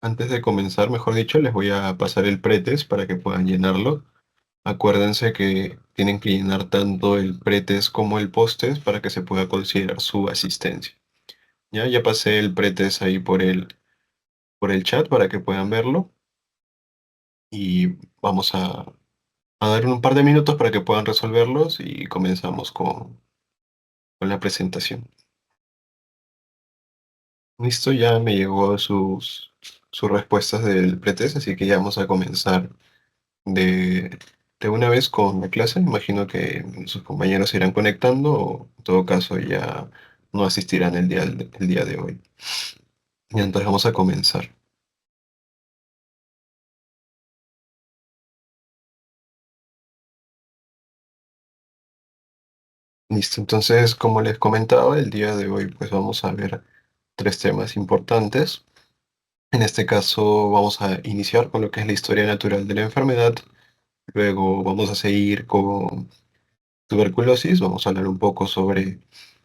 Antes de comenzar, mejor dicho, les voy a pasar el pretest para que puedan llenarlo. Acuérdense que tienen que llenar tanto el pretest como el posttest para que se pueda considerar su asistencia. Ya pasé el pretest ahí por el chat para que puedan verlo y vamos a dar un par de minutos para que puedan resolverlos y comenzamos con la presentación. Listo, ya me llegó sus respuestas del pretest, así que ya vamos a comenzar de, de una vez con la clase. Imagino que sus compañeros se irán conectando o en todo caso ya no asistirán el día de hoy. Y entonces vamos a comenzar. Listo, entonces como les comentaba, el día de hoy pues vamos a ver tres temas importantes. En este caso vamos a iniciar con lo que es la historia natural de la enfermedad. Luego vamos a seguir con tuberculosis. Vamos a hablar un poco sobre,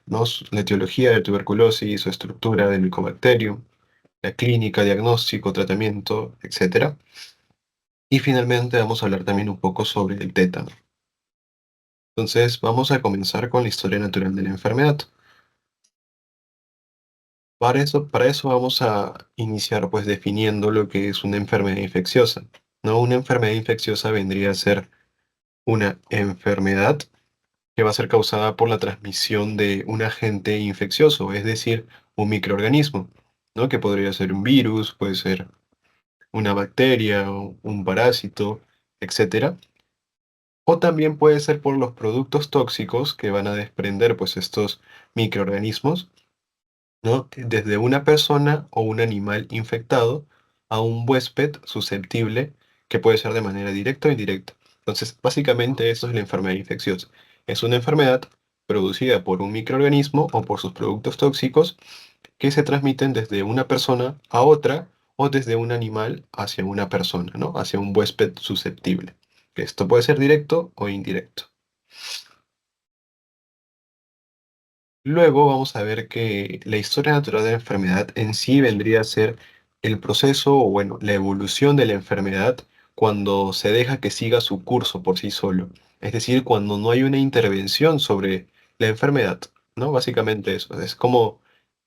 ¿no?, la etiología de tuberculosis, su estructura del Mycobacterium, la clínica, diagnóstico, tratamiento, etcétera. Y finalmente vamos a hablar también un poco sobre el tétano. Entonces vamos a comenzar con la historia natural de la enfermedad. Para eso vamos a iniciar pues definiendo lo que es una enfermedad infecciosa. ¿No? Una enfermedad infecciosa vendría a ser una enfermedad que va a ser causada por la transmisión de un agente infeccioso, es decir, un microorganismo, ¿no? Que podría ser un virus, puede ser una bacteria o un parásito, etcétera. O también puede ser por los productos tóxicos que van a desprender pues estos microorganismos, ¿no?, desde una persona o un animal infectado a un huésped susceptible, que puede ser de manera directa o indirecta. Entonces, básicamente eso es la enfermedad infecciosa. Es una enfermedad producida por un microorganismo o por sus productos tóxicos que se transmiten desde una persona a otra o desde un animal hacia una persona, ¿no? Hacia un huésped susceptible. Esto puede ser directo o indirecto. Luego vamos a ver que la historia natural de la enfermedad en sí vendría a ser el proceso o, bueno, la evolución de la enfermedad cuando se deja que siga su curso por sí solo. Es decir, cuando no hay una intervención sobre la enfermedad, ¿no? Básicamente eso. Es como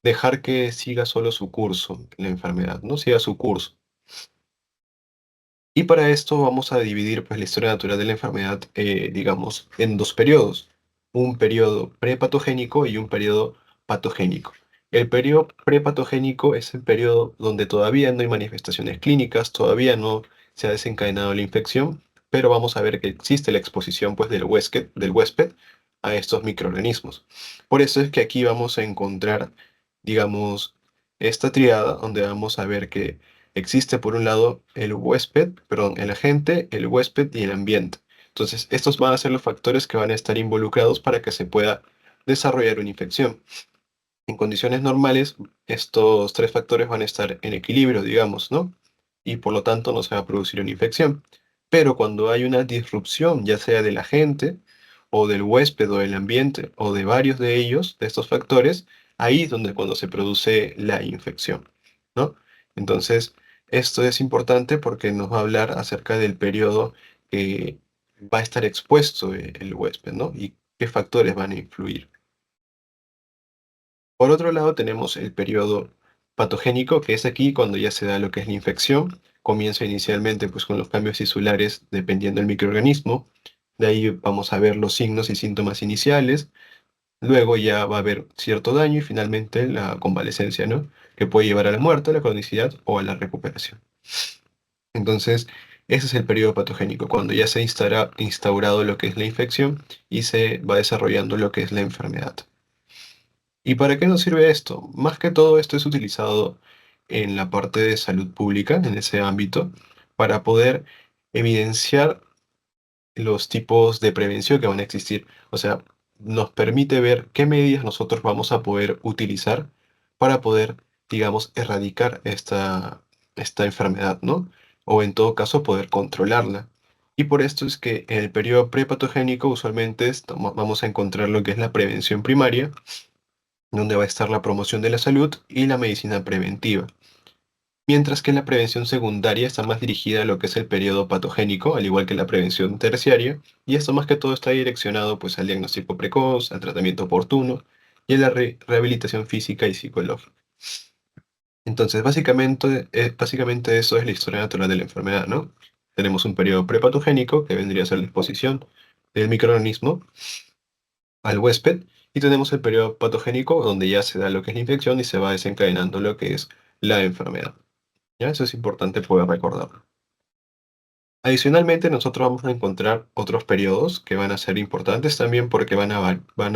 dejar que siga solo su curso, la enfermedad, ¿no? Siga su curso. Y para esto vamos a dividir pues, la historia natural de la enfermedad, digamos, en dos periodos. Un periodo prepatogénico y un periodo patogénico. El periodo prepatogénico es el periodo donde todavía no hay manifestaciones clínicas, todavía no se ha desencadenado la infección, pero vamos a ver que existe la exposición pues, del huésped a estos microorganismos. Por eso es que aquí vamos a encontrar, digamos, esta triada donde vamos a ver que existe por un lado el agente, el huésped y el ambiente. Entonces, estos van a ser los factores que van a estar involucrados para que se pueda desarrollar una infección. En condiciones normales, estos tres factores van a estar en equilibrio, digamos, ¿no? Y por lo tanto no se va a producir una infección. Pero cuando hay una disrupción, ya sea del agente, o del huésped, o del ambiente, o de varios de ellos, de estos factores, ahí es donde cuando se produce la infección, ¿no? Entonces, esto es importante porque nos va a hablar acerca del periodo que va a estar expuesto el huésped, ¿no? Y qué factores van a influir. Por otro lado, tenemos el periodo patogénico, que es aquí cuando ya se da lo que es la infección. Comienza inicialmente pues, con los cambios tisulares dependiendo del microorganismo. De ahí vamos a ver los signos y síntomas iniciales. Luego ya va a haber cierto daño y finalmente la convalecencia, ¿no? Que puede llevar a la muerte, a la cronicidad o a la recuperación. Entonces, ese es el periodo patogénico, cuando ya se ha instaurado lo que es la infección y se va desarrollando lo que es la enfermedad. ¿Y para qué nos sirve esto? Más que todo esto es utilizado en la parte de salud pública, en ese ámbito, para poder evidenciar los tipos de prevención que van a existir. O sea, nos permite ver qué medidas nosotros vamos a poder utilizar para poder, digamos, erradicar esta enfermedad, ¿no? O en todo caso, poder controlarla. Y por esto es que en el periodo prepatogénico usualmente vamos a encontrar lo que es la prevención primaria, donde va a estar la promoción de la salud y la medicina preventiva. mientras que la prevención secundaria está más dirigida a lo que es el periodo patogénico, al igual que la prevención terciaria, y esto más que todo está direccionado pues al diagnóstico precoz, al tratamiento oportuno y a la rehabilitación física y psicológica. Entonces, básicamente eso es la historia natural de la enfermedad, ¿no? Tenemos un periodo prepatogénico, que vendría a ser la exposición del microorganismo al huésped, y tenemos el periodo patogénico, donde ya se da lo que es la infección y se va desencadenando lo que es la enfermedad. ¿Ya? Eso es importante poder recordarlo. Adicionalmente, nosotros vamos a encontrar otros periodos que van a ser importantes también porque van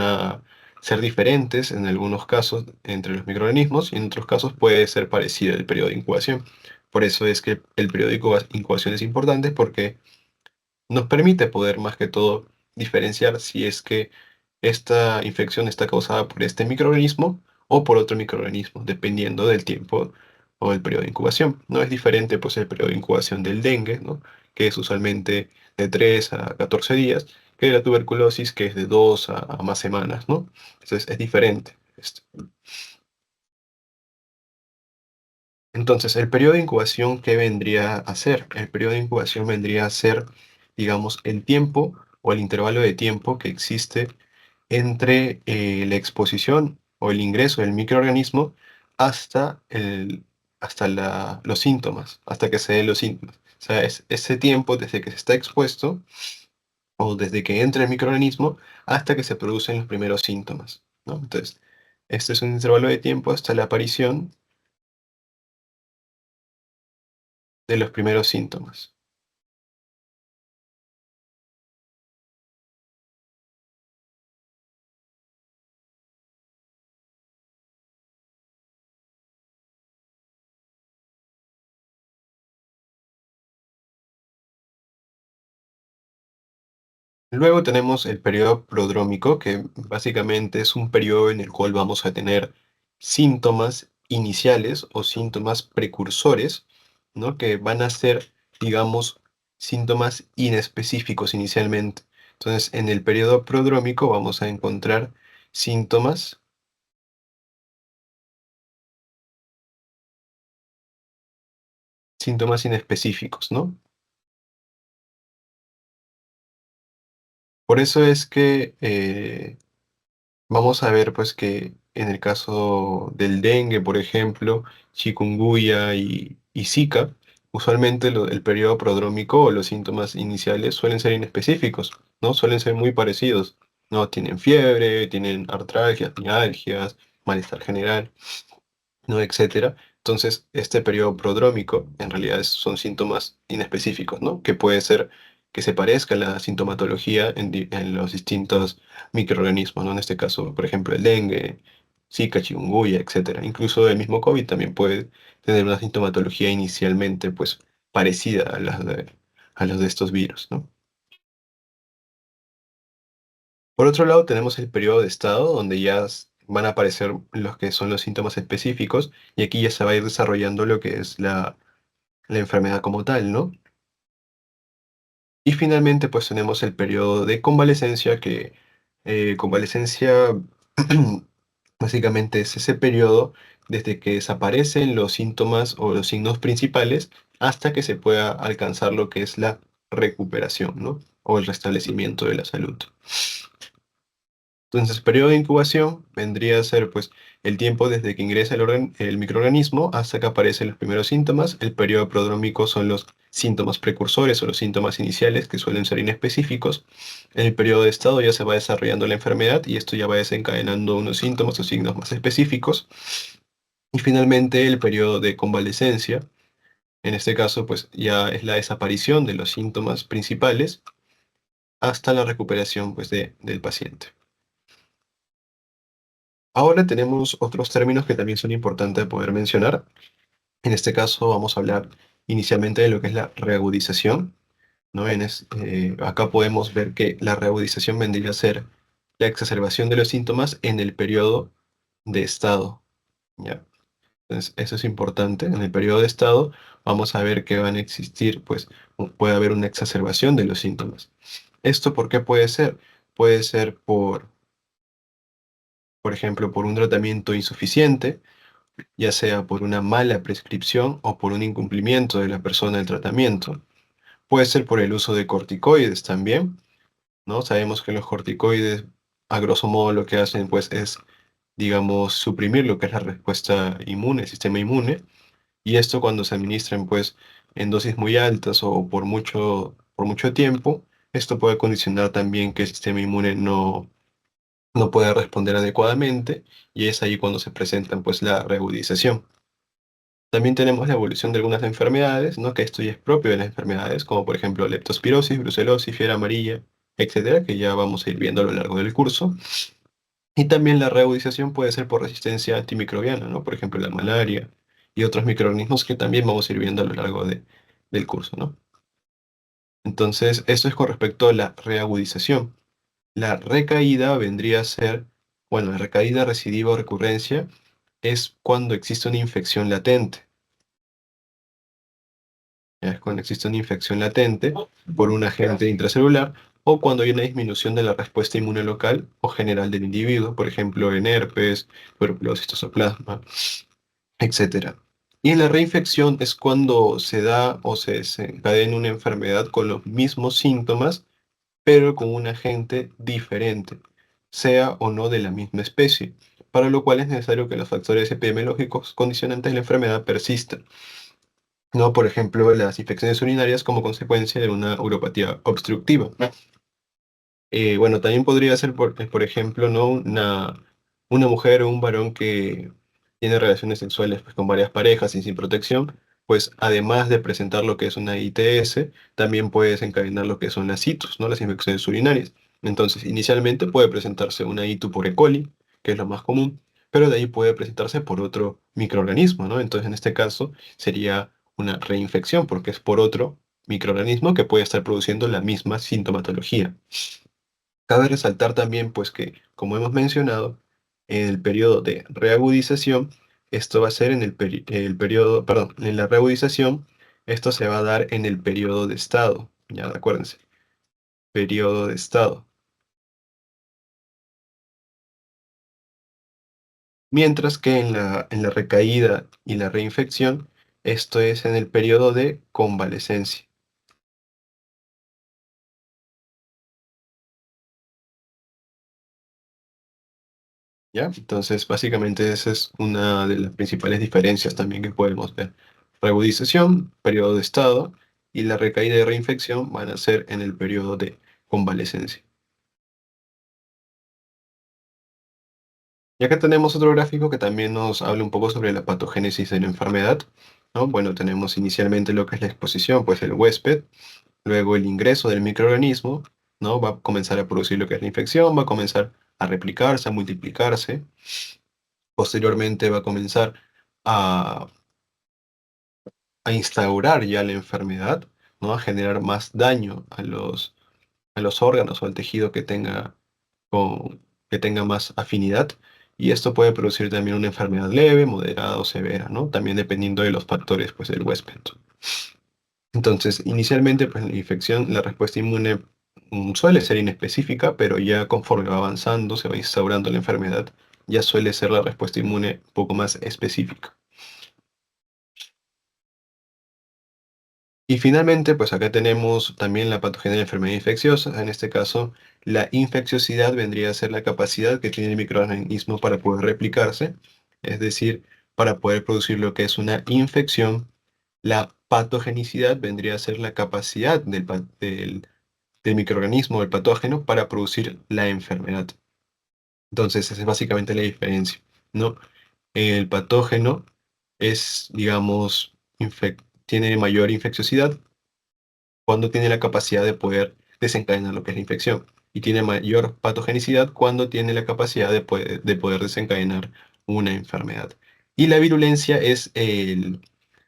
a ser diferentes en algunos casos entre los microorganismos y en otros casos puede ser parecido el periodo de incubación. Por eso es que el periodo de incubación es importante porque nos permite poder más que todo diferenciar si es que esta infección está causada por este microorganismo o por otro microorganismo, dependiendo del tiempo o el periodo de incubación. No es diferente pues el periodo de incubación del dengue, ¿no? Que es usualmente de 3 a 14 días, que la tuberculosis, que es de 2 a más semanas, ¿no? Entonces es diferente. Entonces, el periodo de incubación, ¿qué vendría a ser? El periodo de incubación vendría a ser, digamos, el tiempo o el intervalo de tiempo que existe entre la exposición o el ingreso del microorganismo hasta, los síntomas, hasta que se den los síntomas. O sea, es ese tiempo desde que se está expuesto o desde que entra el microorganismo hasta que se producen los primeros síntomas, ¿no? Entonces, este es un intervalo de tiempo hasta la aparición de los primeros síntomas. Luego tenemos el periodo prodrómico, que básicamente es un periodo en el cual vamos a tener síntomas iniciales o síntomas precursores, ¿no? Que van a ser, digamos, síntomas inespecíficos inicialmente. Entonces, en el periodo prodrómico vamos a encontrar síntomas, síntomas inespecíficos, ¿no? Por eso es que vamos a ver pues que en el caso del dengue, por ejemplo, chikungunya y Zika, usualmente el periodo prodrómico o los síntomas iniciales suelen ser inespecíficos, ¿no? Suelen ser muy parecidos, ¿no? Tienen fiebre, tienen artralgias, mialgias, malestar general, ¿no? Etcétera. Entonces, este periodo prodrómico en realidad son síntomas inespecíficos, ¿no? Que puede ser que se parezca la sintomatología en los distintos microorganismos, ¿no? En este caso, por ejemplo, el dengue, Zika, chikungunya, etcétera. Incluso el mismo COVID también puede tener una sintomatología inicialmente, pues, parecida a las de estos virus, ¿no? Por otro lado, tenemos el periodo de estado, donde ya van a aparecer los que son los síntomas específicos, y aquí ya se va a ir desarrollando lo que es la enfermedad como tal, ¿no? Y finalmente, pues tenemos el periodo de convalecencia, que convalecencia básicamente es ese periodo desde que desaparecen los síntomas o los signos principales hasta que se pueda alcanzar lo que es la recuperación, ¿no? O el restablecimiento de la salud. Entonces, el periodo de incubación vendría a ser pues el tiempo desde que ingresa el microorganismo hasta que aparecen los primeros síntomas. El periodo prodrómico son los síntomas precursores o los síntomas iniciales que suelen ser inespecíficos. En el periodo de estado ya se va desarrollando la enfermedad y esto ya va desencadenando unos síntomas o signos más específicos. Y finalmente el periodo de convalecencia. En este caso pues ya es la desaparición de los síntomas principales hasta la recuperación pues del paciente. Ahora tenemos otros términos que también son importantes de poder mencionar. En este caso vamos a hablar inicialmente de lo que es la reagudización, ¿no? Acá podemos ver que la reagudización vendría a ser la exacerbación de los síntomas en el periodo de estado, ¿ya? Entonces, eso es importante. En el periodo de estado vamos a ver que van a existir, pues, puede haber una exacerbación de los síntomas. ¿Esto por qué puede ser? Puede ser por ejemplo, por un tratamiento insuficiente, ya sea por una mala prescripción o por un incumplimiento de la persona del tratamiento. Puede ser por el uso de corticoides también, ¿no? Sabemos que los corticoides, a grosso modo, lo que hacen, pues, es, digamos, suprimir lo que es la respuesta inmune, el sistema inmune, y esto cuando se administran, pues, en dosis muy altas o por mucho tiempo, esto puede condicionar también que el sistema inmune no pueda responder adecuadamente, y es ahí cuando se presentan, pues, la reagudización. También tenemos la evolución de algunas enfermedades, ¿no? Que esto ya es propio de las enfermedades, como por ejemplo leptospirosis, brucelosis, fiebre amarilla, etcétera, que ya vamos a ir viendo a lo largo del curso. Y también la reagudización puede ser por resistencia antimicrobiana, ¿no? Por ejemplo, la malaria y otros microorganismos que también vamos a ir viendo a lo largo del curso, ¿no? Entonces, esto es con respecto a la reagudización. La recaída vendría a ser, bueno, la recaída, recidiva o recurrencia es cuando existe una infección latente. ¿Ya? Es cuando existe una infección latente por un agente intracelular o cuando hay una disminución de la respuesta inmune local o general del individuo, por ejemplo, en herpes, tuberculosis, toxoplasma, etcétera. Y la reinfección es cuando se da o se desencadena una enfermedad con los mismos síntomas, pero con un agente diferente, sea o no de la misma especie, para lo cual es necesario que los factores epidemiológicos condicionantes de la enfermedad persistan. ¿No? Por ejemplo, las infecciones urinarias como consecuencia de una uropatía obstructiva. Bueno, también podría ser, por ejemplo, ¿no? Una mujer o un varón que tiene relaciones sexuales pues, con varias parejas y sin protección, pues además de presentar lo que es una ITS, también puede desencadenar lo que son las ITUs, ¿no? Las infecciones urinarias. Entonces, inicialmente puede presentarse una ITU por E. coli, que es lo más común, pero de ahí puede presentarse por otro microorganismo, ¿no? Entonces, en este caso, sería una reinfección, porque es por otro microorganismo que puede estar produciendo la misma sintomatología. Cabe resaltar también, pues, que, como hemos mencionado, en el periodo de reagudización, esto va a ser en el periodo, perdón, en la reagudización, esto se va a dar en el periodo de estado, ya acuérdense, periodo de estado. Mientras que en la recaída y la reinfección, esto es en el periodo de convalecencia. ¿Ya? Entonces, básicamente esa es una de las principales diferencias también que podemos ver. Reagudización, periodo de estado, y la recaída y reinfección van a ser en el periodo de convalecencia. Ya que tenemos otro gráfico que también nos habla un poco sobre la patogénesis de la enfermedad, ¿no? Bueno, tenemos inicialmente lo que es la exposición, pues el huésped, luego el ingreso del microorganismo, ¿no? Va a comenzar a producir lo que es la infección, va a comenzar a replicarse, a multiplicarse, posteriormente va a comenzar a instaurar ya la enfermedad, ¿no? A generar más daño a los órganos o al tejido que tenga más afinidad. Y esto puede producir también una enfermedad leve, moderada o severa, ¿no? También dependiendo de los factores, pues, del huésped. Entonces, inicialmente, pues, la infección, la respuesta inmune suele ser inespecífica, pero ya conforme va avanzando, se va instaurando la enfermedad, ya suele ser la respuesta inmune un poco más específica. Y finalmente, pues acá tenemos también la patogenia de la enfermedad infecciosa. En este caso, la infecciosidad vendría a ser la capacidad que tiene el microorganismo para poder replicarse, es decir, para poder producir lo que es una infección. La patogenicidad vendría a ser la capacidad del microorganismo, del patógeno, para producir la enfermedad. Entonces, esa es básicamente la diferencia, ¿no? El patógeno es, digamos, tiene mayor infecciosidad cuando tiene la capacidad de poder desencadenar lo que es la infección. Y tiene mayor patogenicidad cuando tiene la capacidad de poder desencadenar una enfermedad. Y la virulencia es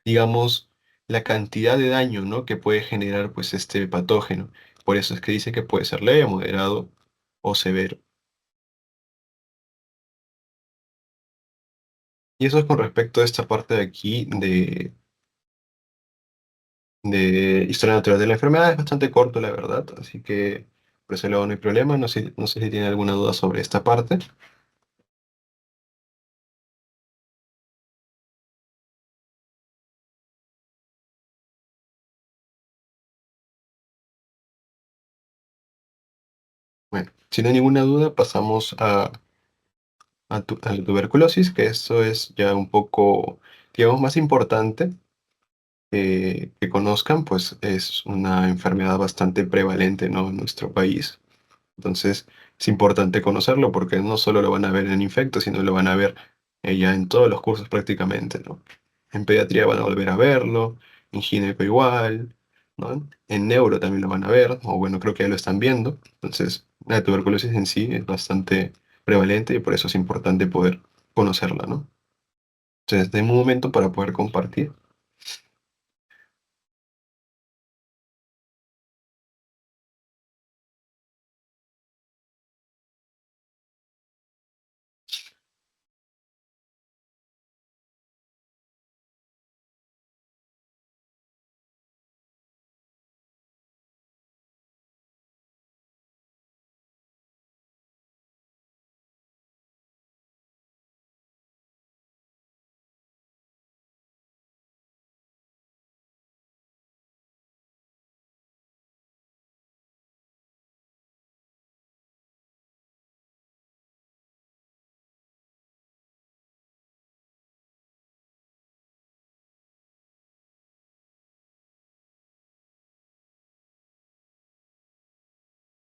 digamos, la cantidad de daño, ¿no? Que puede generar pues este patógeno. Por eso es que dice que puede ser leve, moderado o severo. Y eso es con respecto a esta parte de aquí de historia natural de la enfermedad. Es bastante corto, la verdad, así que por ese lado no hay problema. No sé si tiene alguna duda sobre esta parte. Si no hay ninguna duda, pasamos a la tuberculosis, que eso es ya un poco, digamos, más importante que conozcan, pues es una enfermedad bastante prevalente, ¿no? En nuestro país. Entonces, es importante conocerlo porque no solo lo van a ver en infecto, sino lo van a ver ya en todos los cursos prácticamente, ¿no? En pediatría van a volver a verlo, en gineco igual, ¿no? En neuro también lo van a ver, o bueno, creo que ya lo están viendo. Entonces, la tuberculosis en sí es bastante prevalente y por eso es importante poder conocerla, ¿no? Entonces, denme un momento para poder compartir.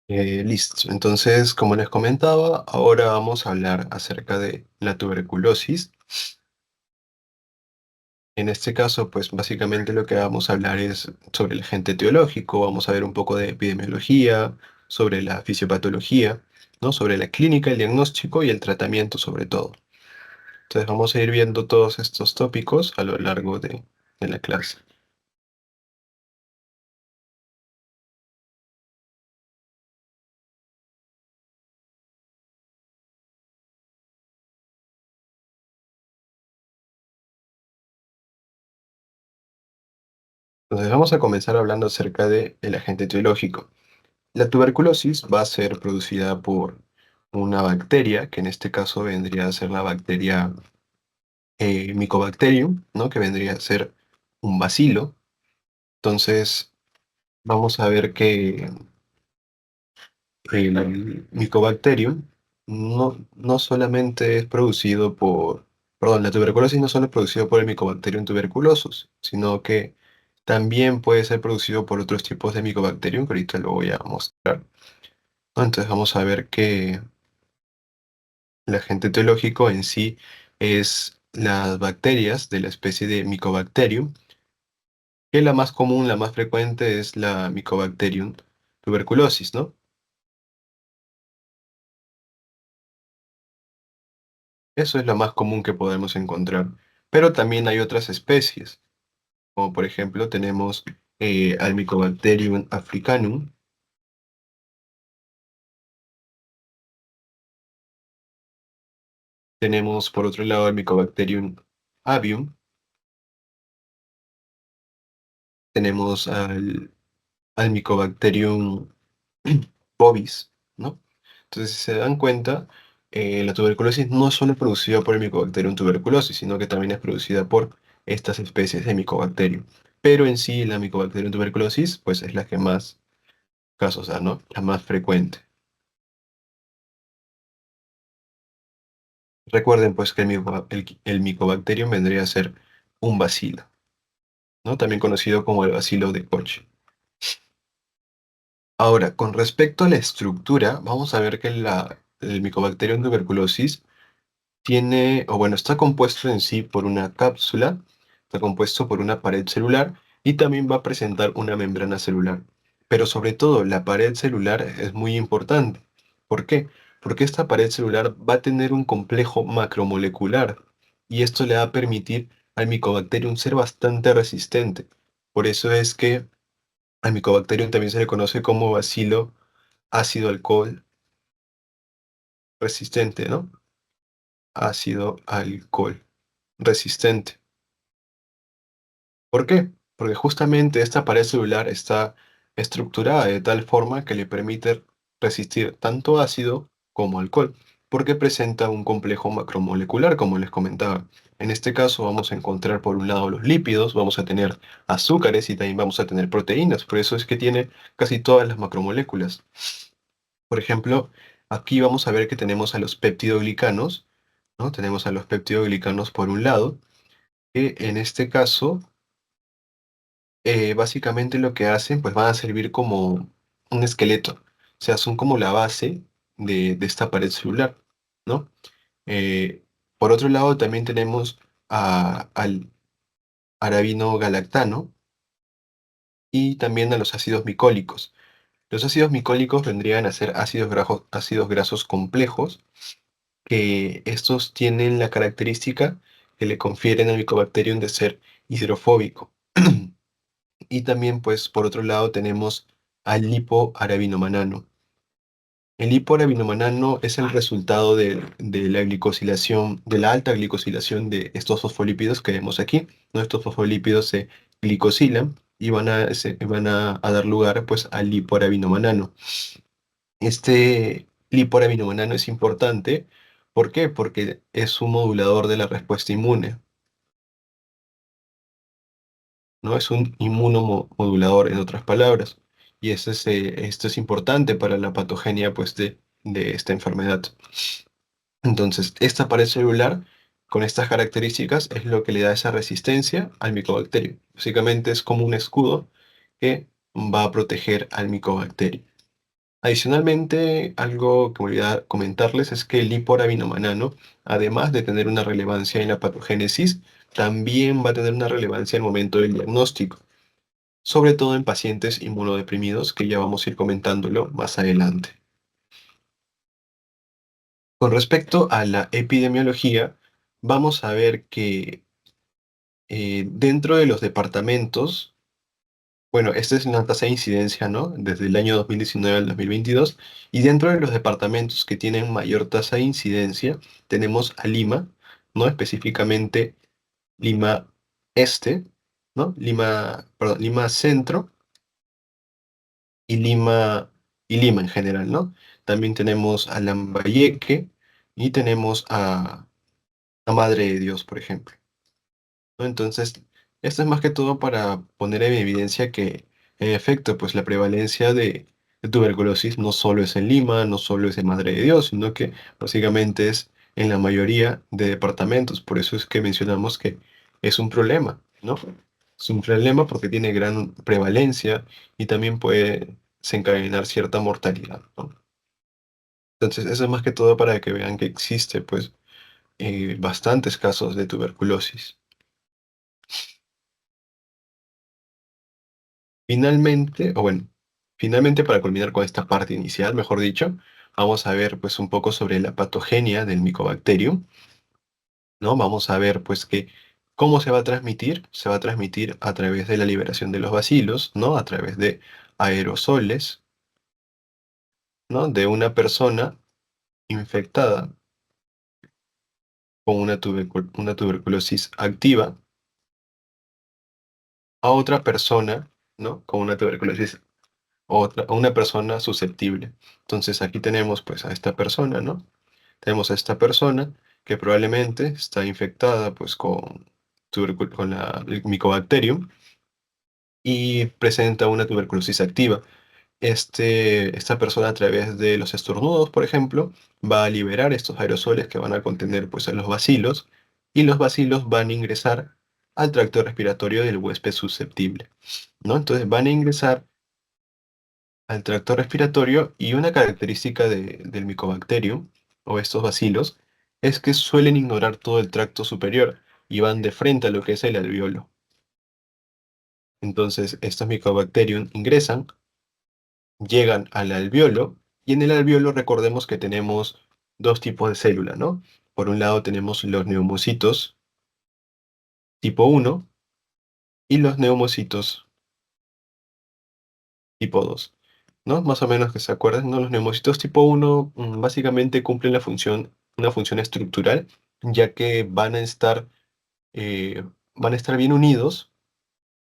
Listo. Entonces, como les comentaba, ahora vamos a hablar acerca de la tuberculosis. En este caso, pues básicamente lo que vamos a hablar es sobre el agente etiológico, vamos a ver un poco de epidemiología, sobre la fisiopatología, ¿no? Sobre la clínica, el diagnóstico y el tratamiento sobre todo. Entonces vamos a ir viendo todos estos tópicos a lo largo de la clase. Entonces vamos a comenzar hablando acerca del agente etiológico. La tuberculosis va a ser producida por una bacteria, que en este caso vendría a ser la bacteria Mycobacterium, ¿no? Que vendría a ser un bacilo. Entonces, vamos a ver que el Mycobacterium no solamente es producido por, perdón, la tuberculosis no solo es producido por el Mycobacterium tuberculosis, sino que también puede ser producido por otros tipos de Mycobacterium, que ahorita lo voy a mostrar, ¿no? Entonces vamos a ver que el agente etiológico en sí es las bacterias de la especie de Mycobacterium, que la más común, la más frecuente es la Mycobacterium tuberculosis, ¿no? Eso es lo más común que podemos encontrar. Pero también hay otras especies, como por ejemplo tenemos al Mycobacterium africanum, tenemos por otro lado al Mycobacterium avium, tenemos al Mycobacterium bovis, ¿no? Entonces, si se dan cuenta, la tuberculosis no es solo producida por el Mycobacterium tuberculosis, sino que también es producida por estas especies de Mycobacterium. Pero en sí, la Mycobacterium tuberculosis, pues es la que más casos da, ¿no? La más frecuente. Recuerden, pues, que el Mycobacterium vendría a ser un bacilo, ¿no? También conocido como el bacilo de Koch. Ahora, con respecto a la estructura, vamos a ver que el Mycobacterium tuberculosis tiene, o bueno, está compuesto en sí por una cápsula, está compuesto por una pared celular y también va a presentar una membrana celular. Pero sobre todo, la pared celular es muy importante. ¿Por qué? Porque esta pared celular va a tener un complejo macromolecular y esto le va a permitir al Mycobacterium ser bastante resistente. Por eso es que al Mycobacterium también se le conoce como bacilo ácido alcohol resistente, ¿no? Ácido alcohol resistente. ¿Por qué? Porque justamente esta pared celular está estructurada de tal forma que le permite resistir tanto ácido como alcohol, porque presenta un complejo macromolecular, como les comentaba. En este caso vamos a encontrar por un lado los lípidos, vamos a tener azúcares y también vamos a tener proteínas, por eso es que tiene casi todas las macromoléculas. Por ejemplo, Aquí vamos a ver que tenemos a los peptidoglicanos, ¿no? Tenemos a los peptidoglicanos por un lado, que en este caso, básicamente lo que hacen, pues van a servir como un esqueleto. O sea, son como la base de esta pared celular, ¿no? Eh, por otro lado, también tenemos al arabino galactano y también a los ácidos micólicos. Los ácidos micólicos vendrían a ser ácidos grasos complejos, que estos tienen la característica que le confieren al Mycobacterium de ser hidrofóbico. Y también, pues, por otro lado, tenemos al lipoarabinomanano. El lipoarabinomanano es el resultado de la glicosilación, de la alta glicosilación de estos fosfolípidos que vemos aquí, ¿no? Estos fosfolípidos se glicosilan y van a dar lugar, pues, al lipoarabinomanano. Este lipoarabinomanano es importante. ¿Por qué? Porque es un modulador de la respuesta inmune, ¿no? Es un inmunomodulador, en otras palabras. Y esto es importante para la patogenia, pues, de esta enfermedad. Entonces, esta pared celular, con estas características, es lo que le da esa resistencia al micobacterio. Básicamente es como un escudo que va a proteger al micobacterio. Adicionalmente, algo que me olvidé comentarles es que el lipoarabinomanano, además de tener una relevancia en la patogénesis, también va a tener una relevancia en el momento del diagnóstico, sobre todo en pacientes inmunodeprimidos, que ya vamos a ir comentándolo más adelante. Con respecto a la epidemiología, vamos a ver que dentro de los departamentos, bueno, esta es una tasa de incidencia, ¿no? Desde el año 2019 al 2022. Y dentro de los departamentos que tienen mayor tasa de incidencia, tenemos a Lima, ¿no? Específicamente Lima Este, ¿no? Lima Centro y Lima en general, ¿no? También tenemos a Lambayeque y tenemos a Madre de Dios, por ejemplo, ¿no? Entonces, esto es más que todo para poner en evidencia que, en efecto, pues la prevalencia de tuberculosis no solo es en Lima, no solo es en Madre de Dios, sino que básicamente es en la mayoría de departamentos. Por eso es que mencionamos que es un problema, ¿no? Es un problema porque tiene gran prevalencia y también puede desencadenar cierta mortalidad, ¿no? Entonces, eso es más que todo para que vean que existe, pues, bastantes casos de tuberculosis. Finalmente, o bueno, finalmente para culminar con esta parte inicial, mejor dicho, vamos a ver pues un poco sobre la patogenia del Mycobacterium, ¿no? Vamos a ver pues que cómo se va a transmitir a través de la liberación de los bacilos, ¿no? A través de aerosoles, ¿no? De una persona infectada con una tuberculosis activa a otra persona, ¿no? Con una tuberculosis a una persona susceptible. Entonces aquí tenemos pues a esta persona, ¿no? Tenemos a esta persona que probablemente está infectada pues con el Mycobacterium y presenta una tuberculosis activa. Esta persona a través de los estornudos, por ejemplo, va a liberar estos aerosoles que van a contener pues a los bacilos y los bacilos van a ingresar al tracto respiratorio del huésped susceptible, ¿no? Entonces van a ingresar al tracto respiratorio y una característica del Mycobacterium o estos bacilos es que suelen ignorar todo el tracto superior y van de frente a lo que es el alveolo. Entonces, estos Mycobacterium ingresan, llegan al alveolo y en el alveolo recordemos que tenemos dos tipos de célula, ¿no? Por un lado tenemos los neumocitos tipo 1 y los neumocitos tipo 2. ¿No? Más o menos que se acuerdan, ¿no? Los neumocitos tipo 1 básicamente cumplen una función estructural, ya que eh, van a estar bien unidos,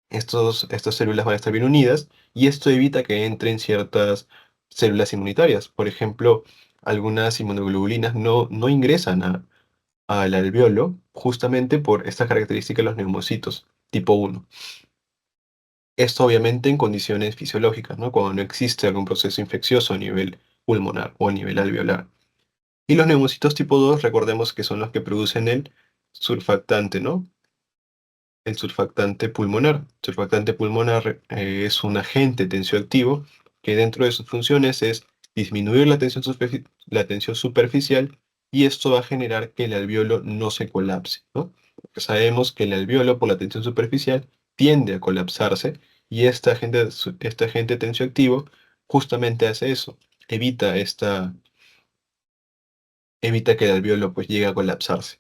estas células van a estar bien unidas, y esto evita que entren ciertas células inmunitarias. Por ejemplo, algunas inmunoglobulinas no ingresan al alveolo justamente por esta característica de los neumocitos tipo 1. Esto obviamente en condiciones fisiológicas, ¿no? Cuando no existe algún proceso infeccioso a nivel pulmonar o a nivel alveolar. Y los neumocitos tipo 2 recordemos que son los que producen el surfactante, ¿no? El surfactante pulmonar. Surfactante pulmonar es un agente tensioactivo que dentro de sus funciones es disminuir la tensión superficial, y esto va a generar que el alveolo no se colapse, ¿no? Porque sabemos que el alveolo por la tensión superficial tiende a colapsarse, y este agente tensioactivo justamente hace eso, evita, evita que el alveolo pues llegue a colapsarse.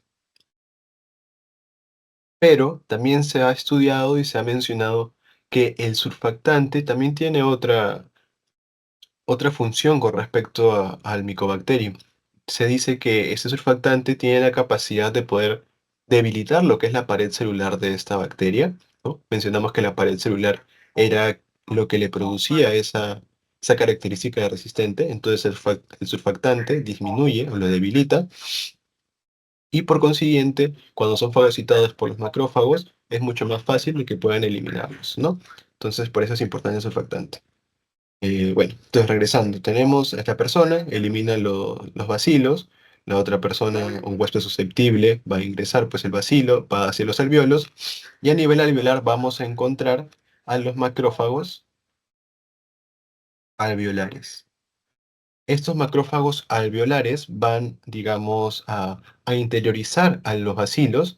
Pero también se ha estudiado y se ha mencionado que el surfactante también tiene otra función con respecto al Mycobacterium. Se dice que este surfactante tiene la capacidad de poder debilitar lo que es la pared celular de esta bacteria, ¿no? Mencionamos que la pared celular era lo que le producía esa característica de resistente, entonces el surfactante disminuye o lo debilita, y por consiguiente, cuando son fagocitados por los macrófagos, es mucho más fácil de que puedan eliminarlos, ¿no? Entonces, por eso es importante el surfactante. Bueno, entonces regresando, tenemos a esta persona, elimina los bacilos, la otra persona, un huésped susceptible, va a ingresar pues el bacilo, va hacia los alveolos, y a nivel alveolar vamos a encontrar a los macrófagos alveolares. Estos macrófagos alveolares van, digamos, a interiorizar a los bacilos.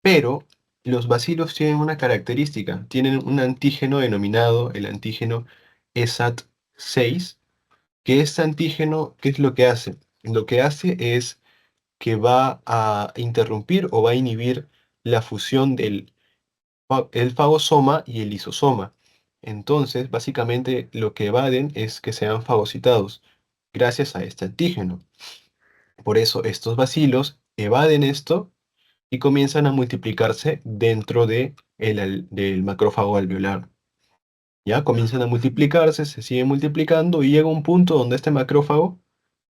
Pero los bacilos tienen una característica, tienen un antígeno denominado el antígeno ESAT6, que este antígeno, ¿qué es lo que hace? Lo que hace es que va a interrumpir o va a inhibir la fusión del el fagosoma y el lisosoma. Entonces, básicamente lo que evaden es que sean fagocitados gracias a este antígeno. Por eso estos bacilos evaden esto y comienzan a multiplicarse dentro del macrófago alveolar. Ya comienzan a multiplicarse, se siguen multiplicando y llega un punto donde este macrófago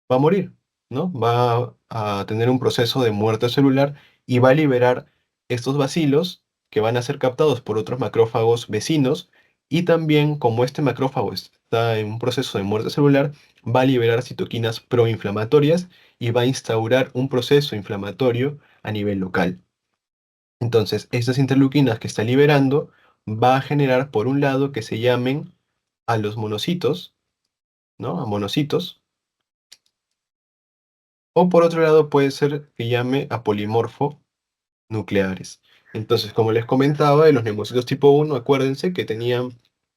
va a morir, ¿no? Va a tener un proceso de muerte celular y va a liberar estos bacilos que van a ser captados por otros macrófagos vecinos, y también como este macrófago está en un proceso de muerte celular, va a liberar citoquinas proinflamatorias y va a instaurar un proceso inflamatorio a nivel local. Entonces, estas interleuquinas que está liberando va a generar, por un lado, que se llamen a los monocitos, ¿no? A monocitos. O por otro lado, puede ser que llame a polimorfo nucleares. Entonces, como les comentaba, de los neumocitos tipo 1, acuérdense que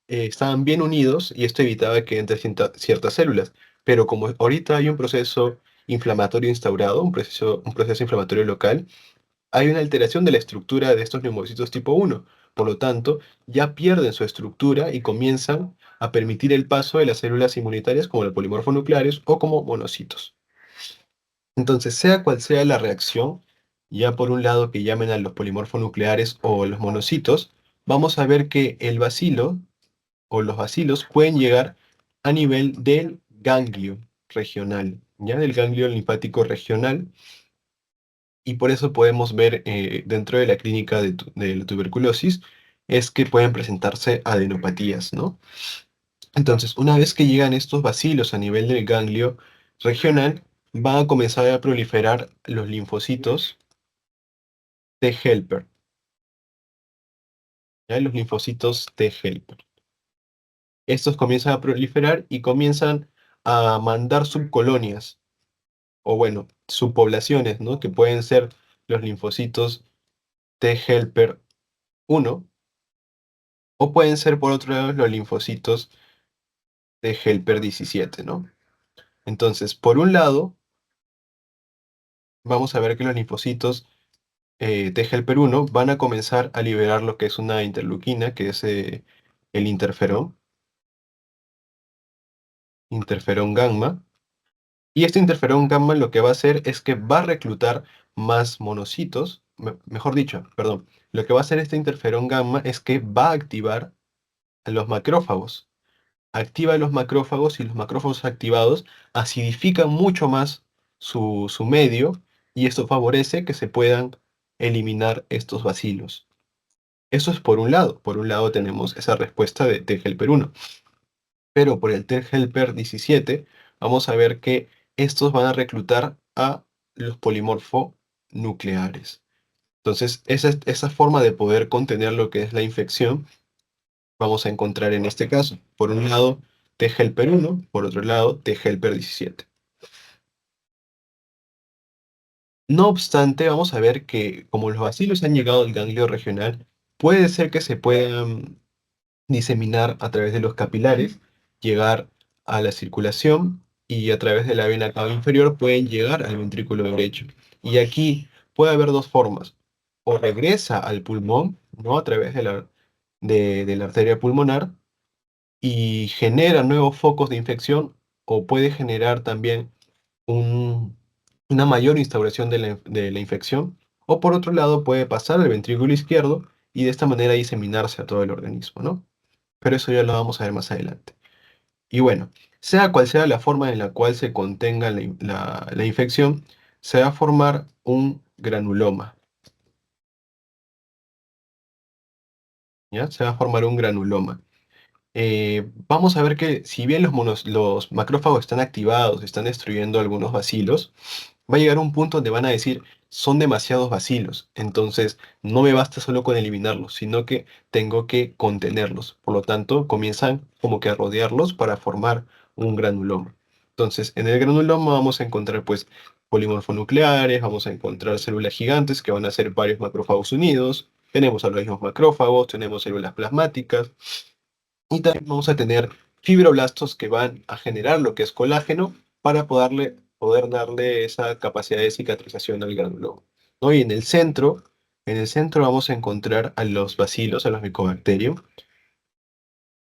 estaban bien unidos, y esto evitaba que entre ciertas células. Pero como ahorita hay un proceso inflamatorio instaurado, un proceso inflamatorio local, hay una alteración de la estructura de estos neumocitos tipo 1. Por lo tanto, ya pierden su estructura y comienzan a permitir el paso de las células inmunitarias como los polimorfonucleares o como monocitos. Entonces, sea cual sea la reacción, ya por un lado que llamen a los polimorfonucleares o los monocitos, vamos a ver que el bacilo o los bacilos pueden llegar a nivel del ganglio regional, ya del ganglio linfático regional. Y por eso podemos ver dentro de la clínica de la tuberculosis, es que pueden presentarse adenopatías, ¿no? Entonces, una vez que llegan estos bacilos a nivel del ganglio regional, van a comenzar a proliferar los linfocitos T helper, ¿ya? Los linfocitos T helper. Estos comienzan a proliferar y comienzan a mandar subcolonias, o bueno, subpoblaciones, ¿no? Que pueden ser los linfocitos T helper 1, o pueden ser, por otro lado, los linfocitos de helper 17, ¿no? Entonces, por un lado, vamos a ver que los linfocitos T helper 1 van a comenzar a liberar lo que es una interleuquina, que es el interferón gamma. Y este interferón gamma lo que va a hacer es que va a reclutar más monocitos, mejor dicho, perdón, lo que va a hacer este interferón gamma es que va a activar a los macrófagos. Activa los macrófagos, y los macrófagos activados acidifican mucho más su medio, y esto favorece que se puedan eliminar estos bacilos. Eso es por un lado. Por un lado tenemos esa respuesta de T helper 1. Pero por el T helper 17 vamos a ver que estos van a reclutar a los polimorfonucleares. Entonces, esa forma de poder contener lo que es la infección, vamos a encontrar en este caso, por un lado, T-helper 1, por otro lado, T-helper 17. No obstante, vamos a ver que como los bacilos han llegado al ganglio regional, puede ser que se puedan diseminar a través de los capilares, llegar a la circulación y a través de la vena cava inferior pueden llegar al ventrículo derecho. Y aquí puede haber dos formas. O regresa al pulmón, ¿no? A través de la arteria pulmonar y genera nuevos focos de infección o puede generar también un- una mayor instauración de la infección, o por otro lado puede pasar al ventrículo izquierdo y de esta manera diseminarse a todo el organismo, ¿no? Pero eso ya lo vamos a ver más adelante. Y bueno, sea cual sea la forma en la cual se contenga la infección, se va a formar un granuloma, ¿ya? Se va a formar un granuloma. Vamos a ver que si bien los macrófagos están activados, están destruyendo algunos bacilos, va a llegar un punto donde van a decir, son demasiados bacilos, entonces no me basta solo con eliminarlos, sino que tengo que contenerlos. Por lo tanto, comienzan como que a rodearlos para formar un granuloma. Entonces, en el granuloma vamos a encontrar pues polimorfonucleares, vamos a encontrar células gigantes que van a ser varios macrófagos unidos, tenemos a los mismos macrófagos, tenemos células plasmáticas, y también vamos a tener fibroblastos que van a generar lo que es colágeno para poder darle esa capacidad de cicatrización al granuloma, ¿no? Y en el centro vamos a encontrar a los bacilos, a los micobacterium,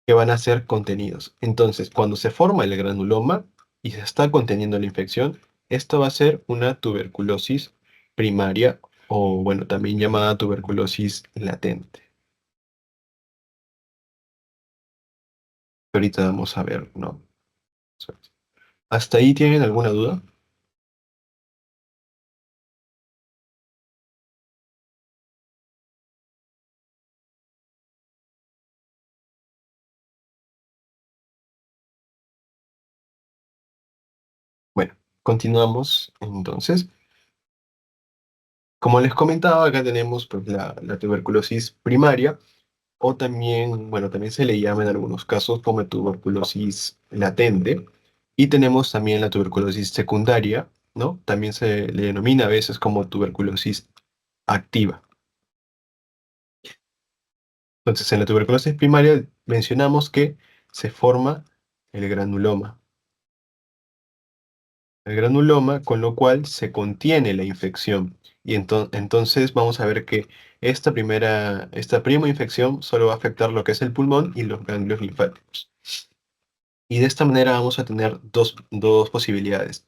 que van a ser contenidos. Entonces, cuando se forma el granuloma y se está conteniendo la infección, esto va a ser una tuberculosis primaria o, bueno, también llamada tuberculosis latente. Ahorita vamos a ver, ¿no? ¿Hasta ahí tienen alguna duda? Bueno, continuamos entonces. Como les comentaba, acá tenemos pues, la tuberculosis primaria o también, bueno, también se le llama en algunos casos como tuberculosis latente. Y tenemos también la tuberculosis secundaria, ¿no? También se le denomina a veces como tuberculosis activa. Entonces, en la tuberculosis primaria mencionamos que se forma el granuloma. El granuloma, con lo cual se contiene la infección. Y entonces vamos a ver que esta prima infección solo va a afectar lo que es el pulmón y los ganglios linfáticos. Y de esta manera vamos a tener dos posibilidades.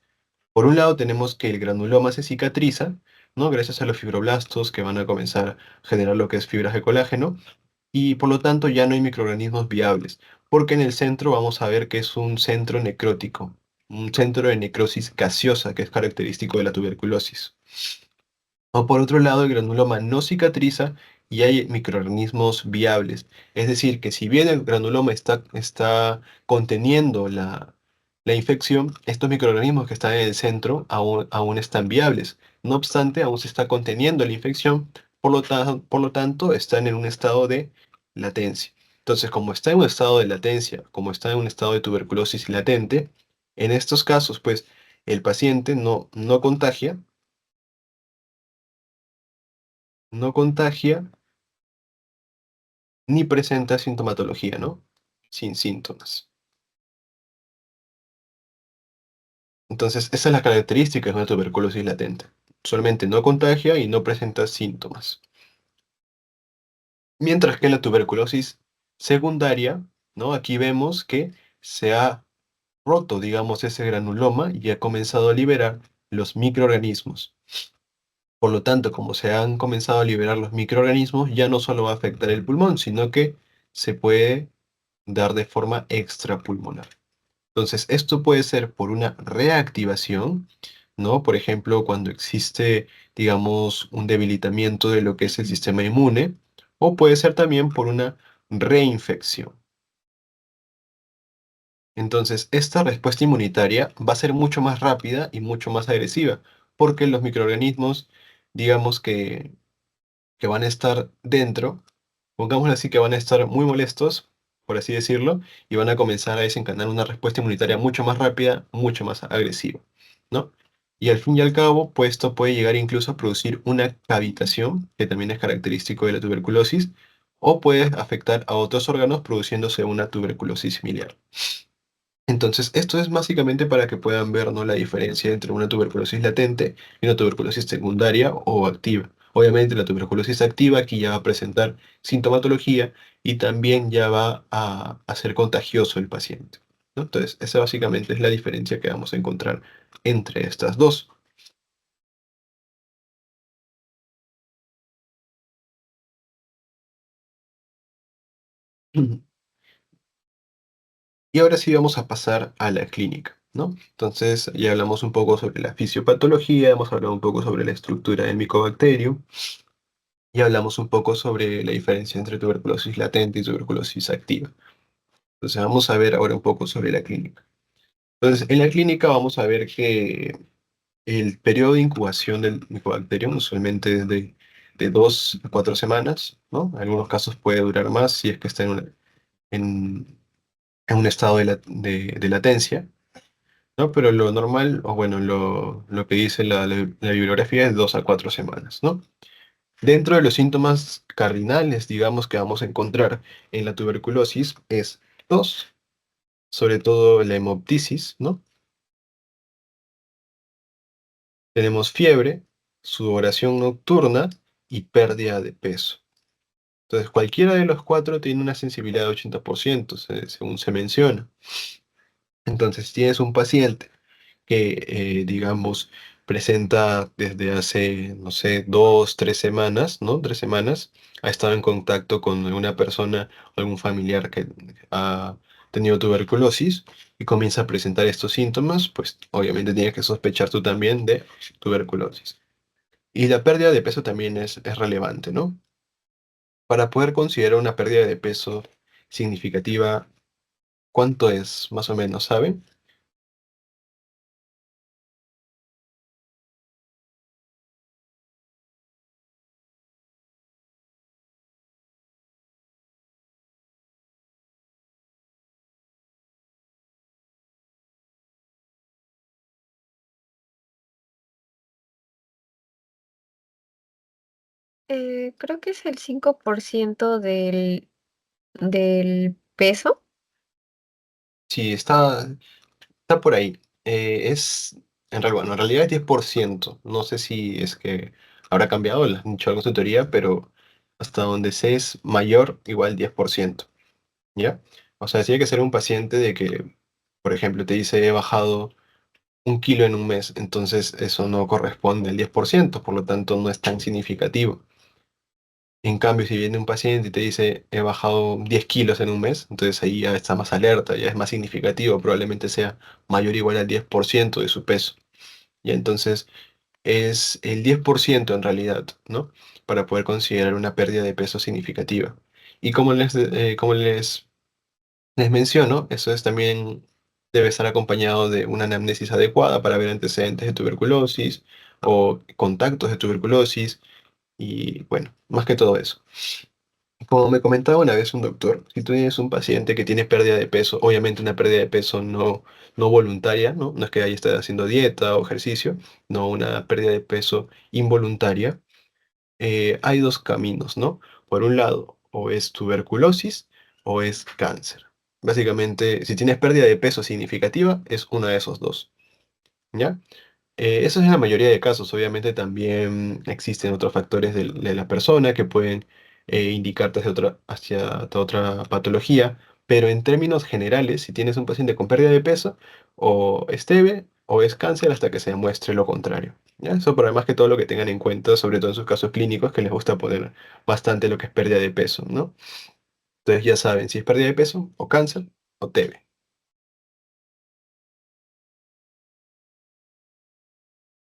Por un lado tenemos que el granuloma se cicatriza, ¿no? Gracias a los fibroblastos que van a comenzar a generar lo que es fibras de colágeno y por lo tanto ya no hay microorganismos viables, porque en el centro vamos a ver que es un centro necrótico, un centro de necrosis gaseosa que es característico de la tuberculosis. O por otro lado, el granuloma no cicatriza y hay microorganismos viables. Es decir, que si bien el granuloma está conteniendo la infección, estos microorganismos que están en el centro aún están viables. No obstante, aún se está conteniendo la infección, por lo tanto, están en un estado de latencia. Entonces, como está en un estado de latencia, como está en un estado de tuberculosis latente, en estos casos, pues, el paciente no contagia, no contagia ni presenta sintomatología, ¿no? Sin síntomas. Entonces, esa es la característica de una tuberculosis latente. Solamente no contagia y no presenta síntomas. Mientras que en la tuberculosis secundaria, ¿no? Aquí vemos que se ha roto, digamos, ese granuloma y ha comenzado a liberar los microorganismos. Por lo tanto, como se han comenzado a liberar los microorganismos, ya no solo va a afectar el pulmón, sino que se puede dar de forma extrapulmonar. Entonces, esto puede ser por una reactivación, ¿no? Por ejemplo, cuando existe, digamos, un debilitamiento de lo que es el sistema inmune, o puede ser también por una reinfección. Entonces, esta respuesta inmunitaria va a ser mucho más rápida y mucho más agresiva, porque los microorganismos, digamos que van a estar dentro, pongámoslo así, que van a estar muy molestos, por así decirlo, y van a comenzar a desencadenar una respuesta inmunitaria mucho más rápida, mucho más agresiva, ¿no? Y al fin y al cabo, pues esto puede llegar incluso a producir una cavitación, que también es característico de la tuberculosis, o puede afectar a otros órganos produciéndose una tuberculosis miliar. Entonces, esto es básicamente para que puedan ver, ¿no?, la diferencia entre una tuberculosis latente y una tuberculosis secundaria o activa. Obviamente, la tuberculosis activa aquí ya va a presentar sintomatología y también ya va a ser contagioso el paciente, ¿no? Entonces, esa básicamente es la diferencia que vamos a encontrar entre estas dos. Ujú. Y ahora sí vamos a pasar a la clínica, ¿no? Entonces, ya hablamos un poco sobre la fisiopatología, hemos hablado un poco sobre la estructura del micobacterio, y hablamos un poco sobre la diferencia entre tuberculosis latente y tuberculosis activa. Entonces vamos a ver ahora un poco sobre la clínica. Entonces, en la clínica vamos a ver que el periodo de incubación del Mycobacterium usualmente es de 2 a 4 semanas, ¿no? En algunos casos puede durar más si es que está en, en un estado de latencia, ¿no? Pero lo normal, o bueno, lo que dice la bibliografía es 2 a 4 semanas, ¿no? Dentro de los síntomas cardinales, digamos, que vamos a encontrar en la tuberculosis es tos, sobre todo la hemoptisis, ¿no? Tenemos fiebre, sudoración nocturna y pérdida de peso. Entonces, cualquiera de los cuatro tiene una sensibilidad de 80%, según se menciona. Entonces, si tienes un paciente que, digamos, presenta desde hace, no sé, 2, 3 semanas, ¿no? 3 semanas, ha estado en contacto con alguna persona o algún familiar que ha tenido tuberculosis y comienza a presentar estos síntomas, pues obviamente tienes que sospechar tú también de tuberculosis. Y la pérdida de peso también es relevante, ¿no? Para poder considerar una pérdida de peso significativa, ¿cuánto es más o menos, saben? Creo que es el 5% del peso. Sí, está por ahí. Bueno, en realidad es 10%. No sé si es que habrá cambiado, le han dicho algo en su teoría, pero hasta donde sé es mayor, igual 10%, ¿ya? O sea, tiene que ser un paciente de que, por ejemplo, te dice he bajado 1 kilo en un mes, entonces eso no corresponde al 10%, por lo tanto no es tan significativo. En cambio, si viene un paciente y te dice he bajado 10 kilos en un mes, entonces ahí ya está más alerta, ya es más significativo, probablemente sea mayor o igual al 10% de su peso. Y entonces es el 10% en realidad, ¿no? Para poder considerar una pérdida de peso significativa. Y como les menciono, eso es también debe estar acompañado de una anamnesis adecuada para ver antecedentes de tuberculosis o contactos de tuberculosis y bueno, más que todo eso. Como me comentaba una vez un doctor, si tú tienes un paciente que tiene pérdida de peso, obviamente una pérdida de peso no voluntaria, ¿no? No es que ahí esté haciendo dieta o ejercicio, no, una pérdida de peso involuntaria, hay dos caminos, ¿no? Por un lado, o es tuberculosis o es cáncer. Básicamente, si tienes pérdida de peso significativa, es uno de esos dos, ¿ya? Eso es en la mayoría de casos. Obviamente también existen otros factores de la persona que pueden indicarte hacia otra patología, pero en términos generales, si tienes un paciente con pérdida de peso, o es TB o es cáncer hasta que se demuestre lo contrario. ¿Ya? Eso por más que todo lo que tengan en cuenta, sobre todo en sus casos clínicos, que les gusta poner bastante lo que es pérdida de peso, ¿no? Entonces ya saben si es pérdida de peso o cáncer o TB.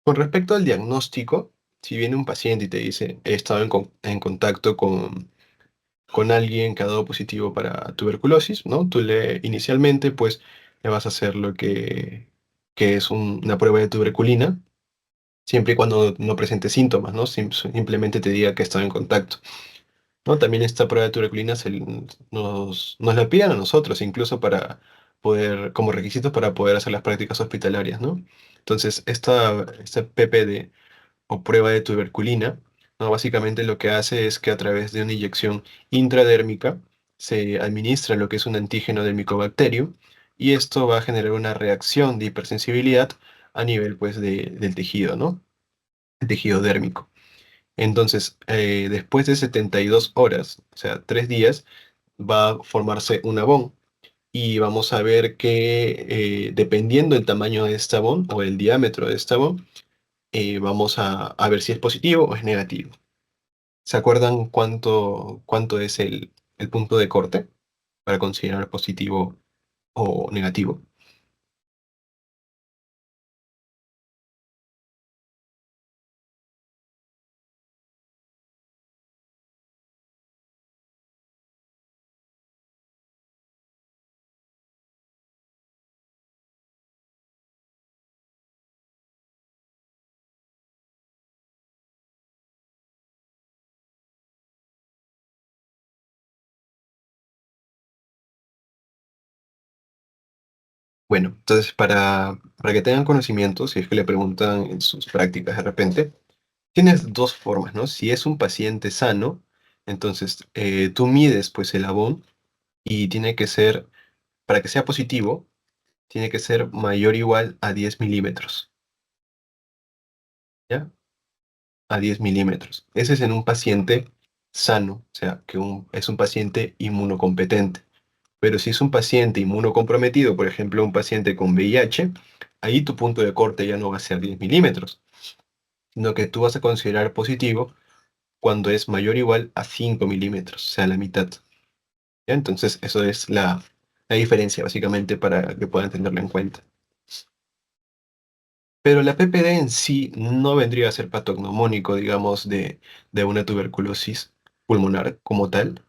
Con respecto al diagnóstico, si viene un paciente y te dice, he estado en contacto con alguien que ha dado positivo para tuberculosis, ¿no? Tú inicialmente, pues, le vas a hacer que es una prueba de tuberculina, siempre y cuando no presente síntomas, ¿no? Simplemente te diga que está en contacto. ¿No? También esta prueba de tuberculina nos la piden a nosotros, incluso para poder, como requisitos para poder hacer las prácticas hospitalarias, ¿no? Entonces, esta PPD o prueba de tuberculina, ¿no? Básicamente lo que hace es que a través de una inyección intradérmica se administra lo que es un antígeno del Mycobacterium y esto va a generar una reacción de hipersensibilidad a nivel, pues, del tejido, ¿no? El tejido dérmico. Entonces, después de 72 horas, o sea, 3 días, va a formarse un abón y vamos a ver que dependiendo del tamaño de este abón o el diámetro de este abón, vamos a ver si es positivo o es negativo. ¿Se acuerdan cuánto es el punto de corte para considerar positivo o negativo? Bueno, entonces para que tengan conocimiento, si es que le preguntan en sus prácticas de repente, tienes dos formas, ¿no? Si es un paciente sano, entonces tú mides pues el abón y tiene que ser, para que sea positivo, tiene que ser mayor o igual a 10 milímetros, ¿ya? A 10 milímetros. Ese es en un paciente sano, o sea, que es un paciente inmunocompetente. Pero si es un paciente inmunocomprometido, por ejemplo, un paciente con VIH, ahí tu punto de corte ya no va a ser 10 milímetros, sino que tú vas a considerar positivo cuando es mayor o igual a 5 milímetros, o sea, la mitad. ¿Ya? Entonces, eso es la diferencia, básicamente, para que puedan tenerlo en cuenta. Pero la PPD en sí no vendría a ser patognomónico, digamos, de una tuberculosis pulmonar como tal.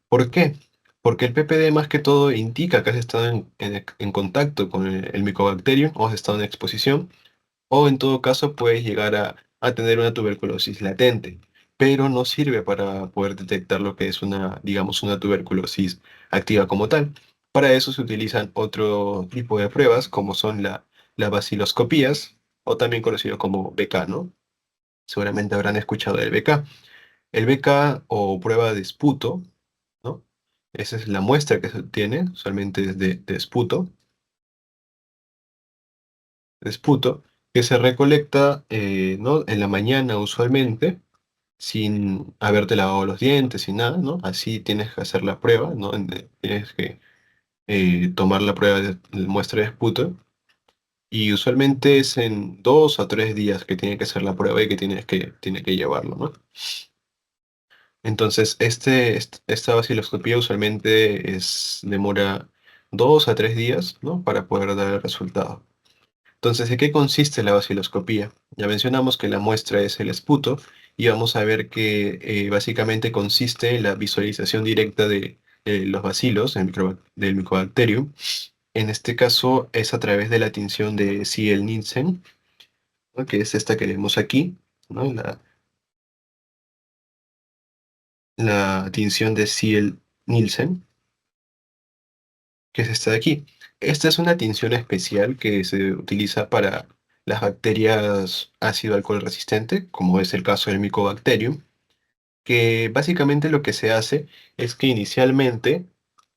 ¿Por qué? Porque el PPD más que todo indica que has estado en contacto con el Mycobacterium o has estado en exposición o en todo caso puedes llegar a tener una tuberculosis latente, pero no sirve para poder detectar lo que es una, digamos, una tuberculosis activa como tal. Para eso se utilizan otro tipo de pruebas, como son las baciloscopías, o también conocido como BK, ¿no? Seguramente habrán escuchado del BK. El BK o prueba de esputo, ¿no? Esa es la muestra que se obtiene, usualmente es de esputo, que se recolecta, ¿no? En la mañana usualmente, sin haberte lavado los dientes, sin nada, ¿no? Así tienes que hacer la prueba, ¿no? Tienes que tomar la prueba de muestra de esputo. Y usualmente es en 2 a 3 días que tiene que hacer la prueba y que tiene que llevarlo, ¿no? Entonces, esta vaciloscopía usualmente demora 2 a 3 días, ¿no? Para poder dar el resultado. Entonces, ¿de qué consiste la vaciloscopía? Ya mencionamos que la muestra es el esputo y vamos a ver que básicamente consiste en la visualización directa de los bacilos del Mycobacterium. En este caso es a través de la tinción de Ziel-Nielsen, ¿no? Que es esta que vemos aquí, ¿no? La tinción de Ziel-Nielsen, que es esta de aquí. Esta es una tinción especial que se utiliza para las bacterias ácido alcohol resistente, como es el caso del Mycobacterium, que básicamente lo que se hace es que inicialmente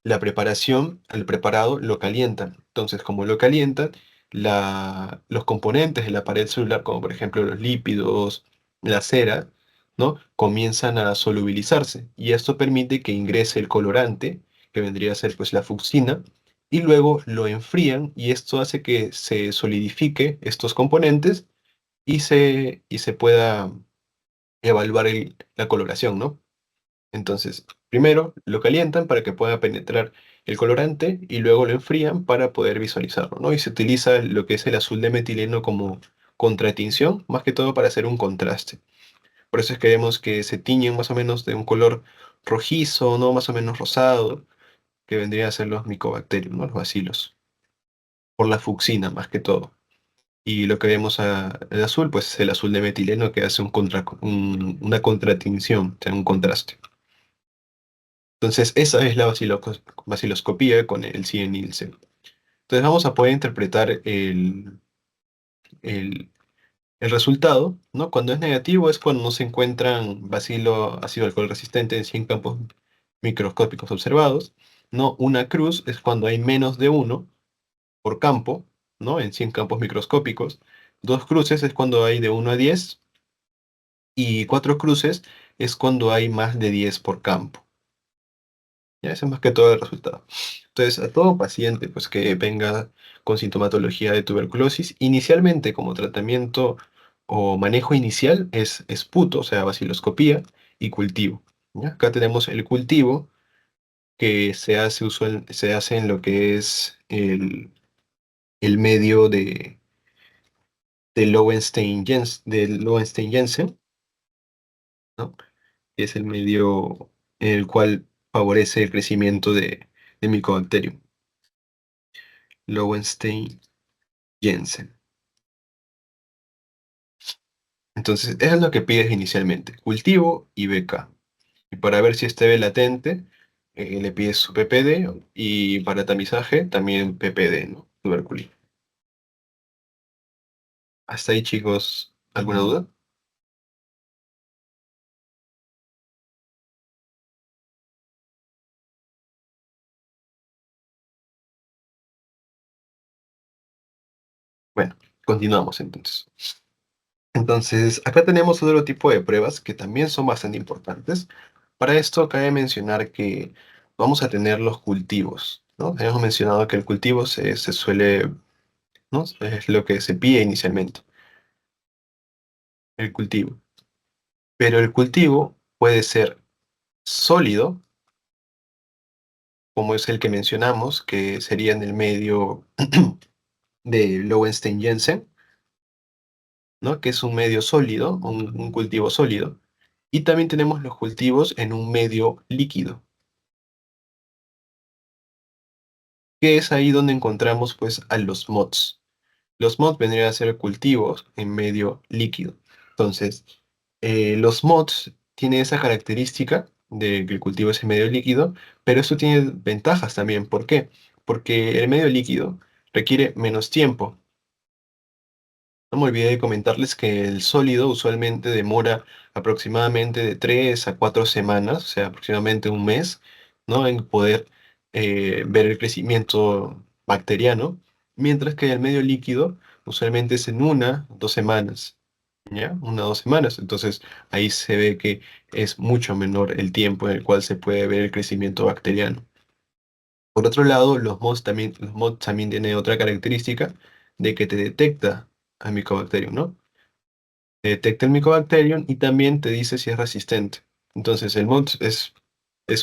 el preparado lo calientan. Entonces, como lo calientan, los componentes de la pared celular, como por ejemplo los lípidos, la cera, ¿no? Comienzan a solubilizarse y esto permite que ingrese el colorante, que vendría a ser pues la fucsina, y luego lo enfrían y esto hace que se solidifique estos componentes y se pueda evaluar la coloración, ¿no? Entonces, primero lo calientan para que pueda penetrar el colorante y luego lo enfrían para poder visualizarlo, ¿no? Y se utiliza lo que es el azul de metileno como contratinción, más que todo para hacer un contraste. Por eso es que vemos que se tiñen más o menos de un color rojizo, ¿no? Más o menos rosado, que vendría a ser los micobacterium, ¿no? Los bacilos. por la fucsina más que todo. Y lo que vemos el azul, pues es el azul de metileno que hace una contratinción, o sea, un contraste. Entonces, esa es la vaciloscopía con el Cine Nielsen. Entonces, vamos a poder interpretar el, el resultado, ¿no? Cuando es negativo es cuando no se encuentran bacilo ácido alcohol resistente en 100 campos microscópicos observados, ¿no? Una cruz es cuando hay menos de uno por campo, ¿no? En 100 campos microscópicos. Dos cruces es cuando hay de 1 a 10 y cuatro cruces es cuando hay más de 10 por campo. Ya, ese es más que todo el resultado. Entonces, a todo paciente pues, que venga con sintomatología de tuberculosis, inicialmente como tratamiento o manejo inicial es esputo, o sea, vaciloscopía y cultivo. ¿Ya? Acá tenemos el cultivo que se hace en lo que es el medio de Lowenstein-Jensen, ¿no? Que es el medio en el cual favorece el crecimiento de Mycobacterium. Lowenstein Jensen. Entonces, eso es lo que pides inicialmente, cultivo y beca. Y para ver si este ve latente, le pides su PPD y para tamizaje también PPD, ¿no? Tuberculina. Hasta ahí, chicos, ¿alguna duda? Bueno, continuamos entonces. Entonces, acá tenemos otro tipo de pruebas que también son bastante importantes. Para esto, cabe mencionar que vamos a tener los cultivos, ¿no? Hemos mencionado que el cultivo se suele, ¿no? Es lo que se pide inicialmente, el cultivo. Pero el cultivo puede ser sólido, como es el que mencionamos, que sería en el medio de Lowenstein-Jensen, ¿no? Que es un medio sólido, un cultivo sólido. Y también tenemos los cultivos en un medio líquido, que es ahí donde encontramos pues a los mods. Los mods vendrían a ser cultivos en medio líquido. Entonces, los mods tienen esa característica de que el cultivo es en medio líquido, pero esto tiene ventajas también. ¿Por qué? Porque el medio líquido requiere menos tiempo. No me olvidé de comentarles que el sólido usualmente demora aproximadamente de 3 a 4 semanas, o sea, aproximadamente un mes, ¿no? En poder ver el crecimiento bacteriano, mientras que el medio líquido usualmente es en 1 o 2 semanas, ¿ya? 1 o 2 semanas. Entonces ahí se ve que es mucho menor el tiempo en el cual se puede ver el crecimiento bacteriano. Por otro lado, los mods también tienen otra característica de que te detecta al Mycobacterium, ¿no? Te detecta el Mycobacterium y también te dice si es resistente. Entonces, el mod es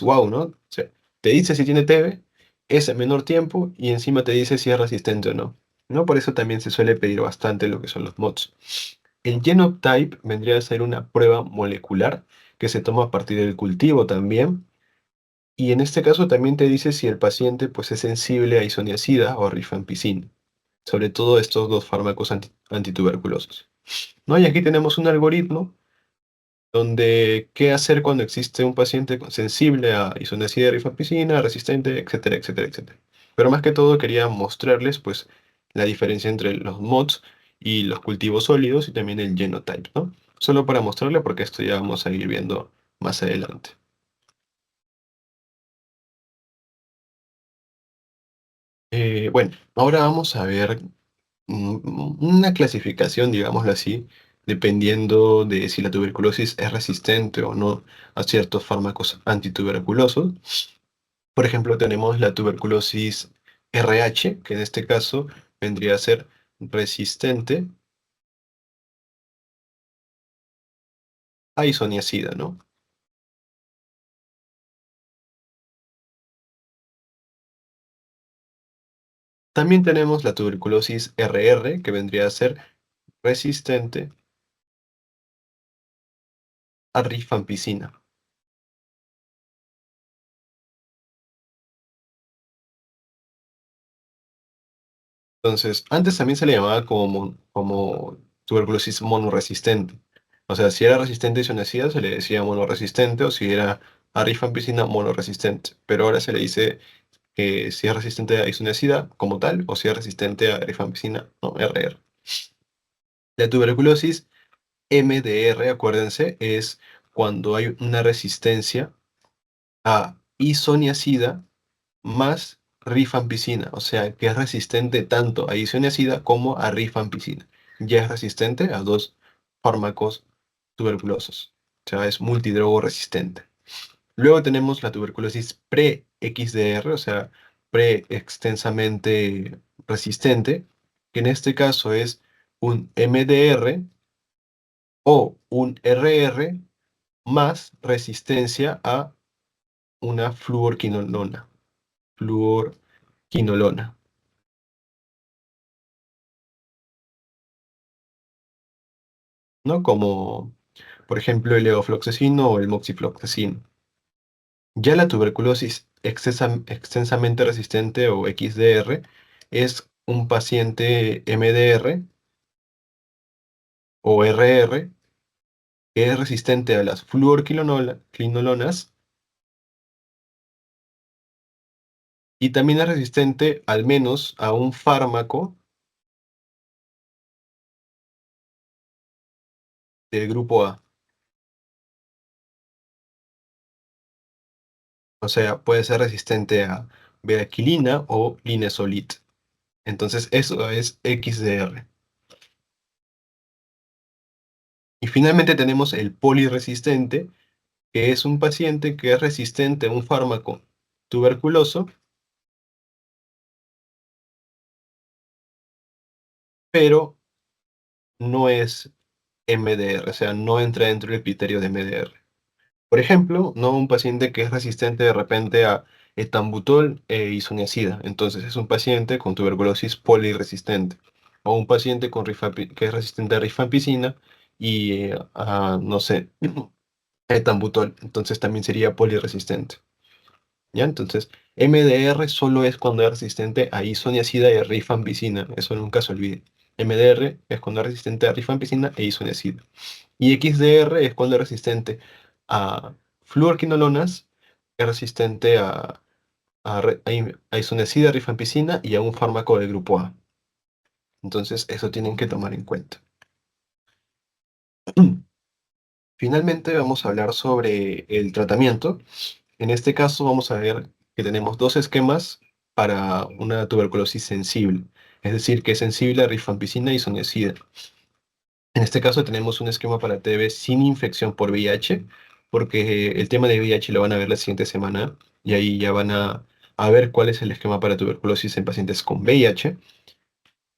wow, ¿no? O sea, te dice si tiene TB, es en menor tiempo y encima te dice si es resistente o no. ¿No? Por eso también se suele pedir bastante lo que son los mods. El Genotype vendría a ser una prueba molecular que se toma a partir del cultivo también. Y en este caso también te dice si el paciente pues, es sensible a isoniazida o a rifampicina, sobre todo estos dos fármacos antituberculosos. ¿No? Y aquí tenemos un algoritmo donde qué hacer cuando existe un paciente sensible a isoniazida y rifampicina, resistente, etcétera, etcétera, etcétera. Pero más que todo quería mostrarles pues la diferencia entre los mods y los cultivos sólidos y también el genotype, ¿no? Solo para mostrarle porque esto ya vamos a ir viendo más adelante. Bueno, ahora vamos a ver una clasificación, digámoslo así, dependiendo de si la tuberculosis es resistente o no a ciertos fármacos antituberculosos. Por ejemplo, tenemos la tuberculosis RH, que en este caso vendría a ser resistente a isoniazida, ¿no? También tenemos la tuberculosis RR, que vendría a ser resistente a rifampicina. Entonces, antes también se le llamaba como tuberculosis monoresistente. O sea, si era resistente a isoniazida se le decía monoresistente, o si era a rifampicina monoresistente. Pero ahora se le dice que si es resistente a isoniazida como tal, o si es resistente a rifampicina, no, RR. La tuberculosis MDR, acuérdense, es cuando hay una resistencia a isoniazida más rifampicina, o sea, que es resistente tanto a isoniazida como a rifampicina. Ya es resistente a dos fármacos tuberculosos, o sea, es multidrogo resistente. Luego tenemos la tuberculosis pre-XDR, o sea, pre-extensamente resistente, que en este caso es un MDR o un RR más resistencia a una fluorquinolona, ¿no? Como, por ejemplo, el levofloxacino o el moxifloxacino. Ya la tuberculosis extensamente resistente o XDR es un paciente MDR o RR que es resistente a las fluorquinolonas y también es resistente al menos a un fármaco del grupo A. O sea, puede ser resistente a betaquilina o linezolid. Entonces, eso es XDR. Y finalmente tenemos el poliresistente, que es un paciente que es resistente a un fármaco tuberculoso, pero no es MDR, o sea, no entra dentro del criterio de MDR. Por ejemplo, no un paciente que es resistente de repente a etambutol e isoniazida. Entonces es un paciente con tuberculosis poliresistente. O un paciente que es resistente a rifampicina y a, no sé, etambutol. Entonces también sería poliresistente. ¿Ya? Entonces, MDR solo es cuando es resistente a isoniazida y a rifampicina. Eso nunca se olvide. MDR es cuando es resistente a rifampicina e isoniazida. Y XDR es cuando es resistente a fluorquinolonas, es resistente a isoniazida, rifampicina y a un fármaco del grupo A. Entonces, eso tienen que tomar en cuenta. Finalmente, vamos a hablar sobre el tratamiento. En este caso, vamos a ver que tenemos dos esquemas para una tuberculosis sensible, es decir, que es sensible a rifampicina y isoniazida. En este caso tenemos un esquema para TB sin infección por VIH, porque el tema de VIH lo van a ver la siguiente semana y ahí ya van a ver cuál es el esquema para tuberculosis en pacientes con VIH.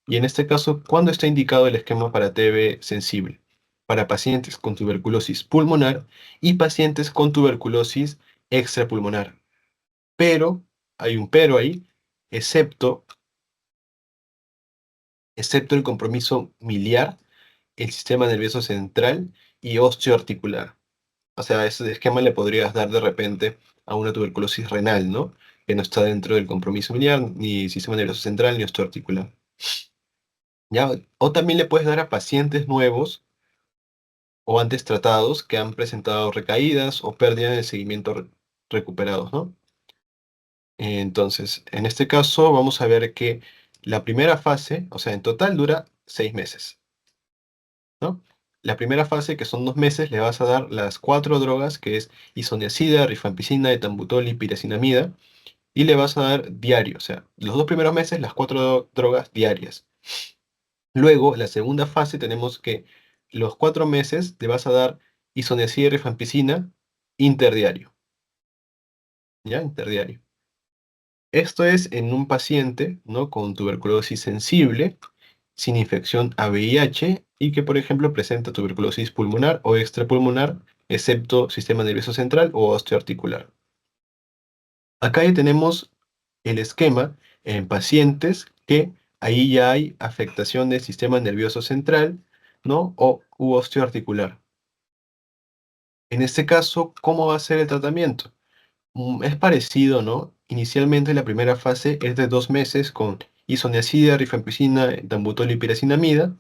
Y en este caso, ¿cuándo está indicado el esquema para TB sensible? Para pacientes con tuberculosis pulmonar y pacientes con tuberculosis extrapulmonar. Pero, hay un pero ahí, excepto, excepto el compromiso miliar, el sistema nervioso central y osteoarticular. O sea, ese esquema le podrías dar de repente a una tuberculosis renal, ¿no? Que no está dentro del compromiso miliar, ni sistema nervioso central, ni osteoarticular. ¿Ya? O también le puedes dar a pacientes nuevos o antes tratados que han presentado recaídas o pérdida de seguimiento recuperados, ¿no? Entonces, en este caso vamos a ver que la primera fase, o sea, en total dura 6 meses, ¿no? La primera fase, que son 2 meses, le vas a dar las cuatro drogas, que es isoniazida, rifampicina, etambutol y piracinamida, y le vas a dar diario, o sea, los 2 primeros meses, las cuatro drogas diarias. Luego, la segunda fase, tenemos que los 4 meses le vas a dar isoniazida y rifampicina interdiario, ¿ya? Interdiario. Esto es en un paciente, ¿no? Con tuberculosis sensible, sin infección a VIH y que, por ejemplo, presenta tuberculosis pulmonar o extrapulmonar, excepto sistema nervioso central o osteoarticular. Acá ya tenemos el esquema en pacientes que ahí ya hay afectación del sistema nervioso central, ¿no? O u osteoarticular. En este caso, ¿cómo va a ser el tratamiento? Es parecido, ¿no? Inicialmente la primera fase es de 2 meses con isoniazida, rifampicina, etambutol y piracinamida,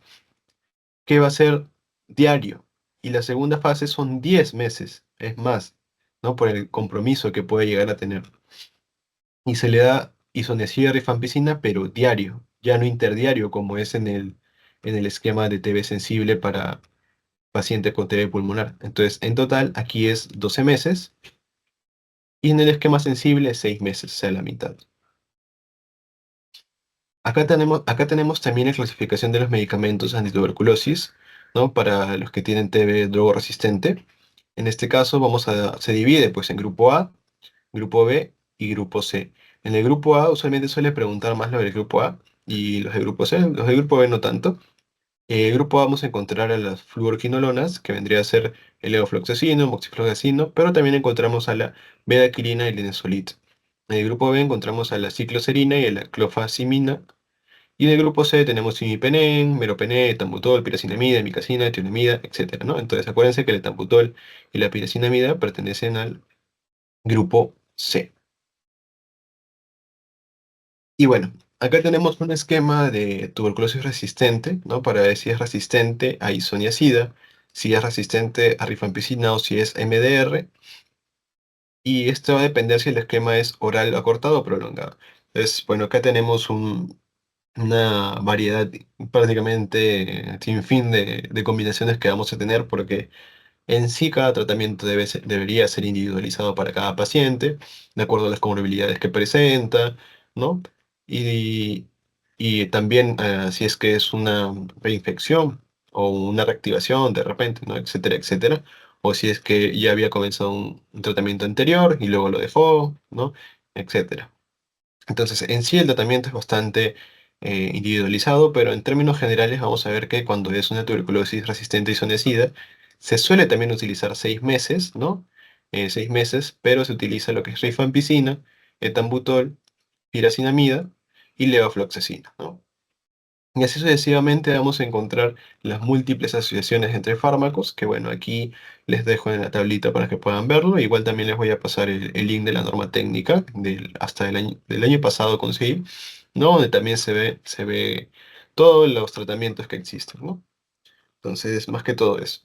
que va a ser diario. Y la segunda fase son 10 meses, es más, ¿no? Por el compromiso que puede llegar a tener. Y se le da isoniazida, rifampicina, pero diario, ya no interdiario como es en el esquema de TB sensible para paciente con TB pulmonar. Entonces, en total, aquí es 12 meses y en el esquema sensible 6 meses, o sea, la mitad. Acá tenemos también la clasificación de los medicamentos antituberculosis, ¿no? Para los que tienen TB drogo resistente. En este caso se divide pues en grupo A, grupo B y grupo C. En el grupo A usualmente suele preguntar más lo del grupo A y los de grupo C, los del grupo B no tanto. En el grupo A vamos a encontrar a las fluorquinolonas, que vendría a ser el levofloxacino, moxifloxacino, pero también encontramos a la bedaquilina y linezolid. En el grupo B encontramos a la cicloserina y a la clofazimina. Y en el grupo C tenemos imipenem, meropenem, etambutol, piracinamida, micacina, tionamida, etcétera, ¿no? Entonces acuérdense que el etambutol y la piracinamida pertenecen al grupo C. Y bueno, acá tenemos un esquema de tuberculosis resistente, ¿no? Para ver si es resistente a isoniazida, si es resistente a rifampicina o si es MDR. Y esto va a depender si el esquema es oral acortado o prolongado. Entonces, bueno, acá tenemos una variedad prácticamente sin fin de combinaciones que vamos a tener porque en sí, cada tratamiento debería ser individualizado para cada paciente, de acuerdo a las comorbilidades que presenta, ¿no? Y, y también si es que es una reinfección o una reactivación de repente, ¿no? Etcétera, etcétera. O si es que ya había comenzado un tratamiento anterior y luego lo dejó, ¿no? Etcétera. Entonces, en sí el tratamiento es bastante individualizado, pero en términos generales vamos a ver que cuando es una tuberculosis resistente y isoniazida, se suele también utilizar 6 meses, ¿no? 6 meses, pero se utiliza lo que es rifampicina, etambutol, piracinamida y levofloxacina, ¿no? Y así sucesivamente vamos a encontrar las múltiples asociaciones entre fármacos, que bueno, aquí les dejo en la tablita para que puedan verlo. Igual también les voy a pasar el link de la norma técnica hasta del año pasado conseguí, ¿no? Donde también se ve todos los tratamientos que existen, ¿no? Entonces, más que todo eso.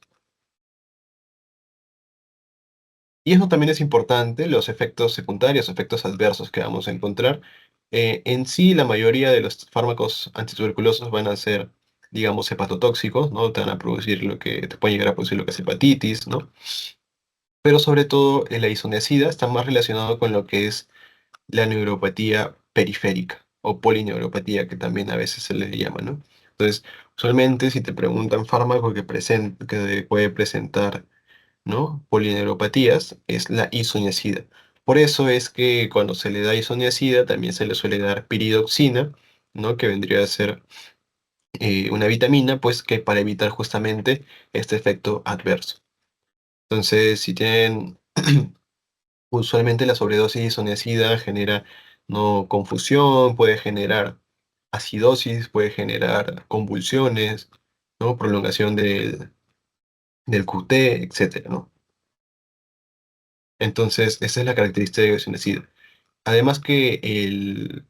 Y eso también es importante, los efectos secundarios, efectos adversos que vamos a encontrar. En sí, la mayoría de los fármacos antituberculosos van a ser, digamos, hepatotóxicos, ¿no? Te van a producir lo que te pueden llegar a producir lo que es hepatitis, ¿no? Pero sobre todo, la isoniazida está más relacionado con lo que es la neuropatía periférica o polineuropatía, que también a veces se le llama, ¿no? Entonces, usualmente si te preguntan fármaco que puede presentar, ¿no? Polineuropatías, es la isoniazida. Por eso es que cuando se le da isoniazida también se le suele dar piridoxina, ¿no? Que vendría a ser una vitamina, pues que para evitar justamente este efecto adverso. Entonces, si tienen, usualmente la sobredosis de isoniazida genera no confusión, puede generar acidosis, puede generar convulsiones, ¿no? Prolongación del QT, etcétera, ¿no? Entonces, esa es la característica de isoniazida. Además que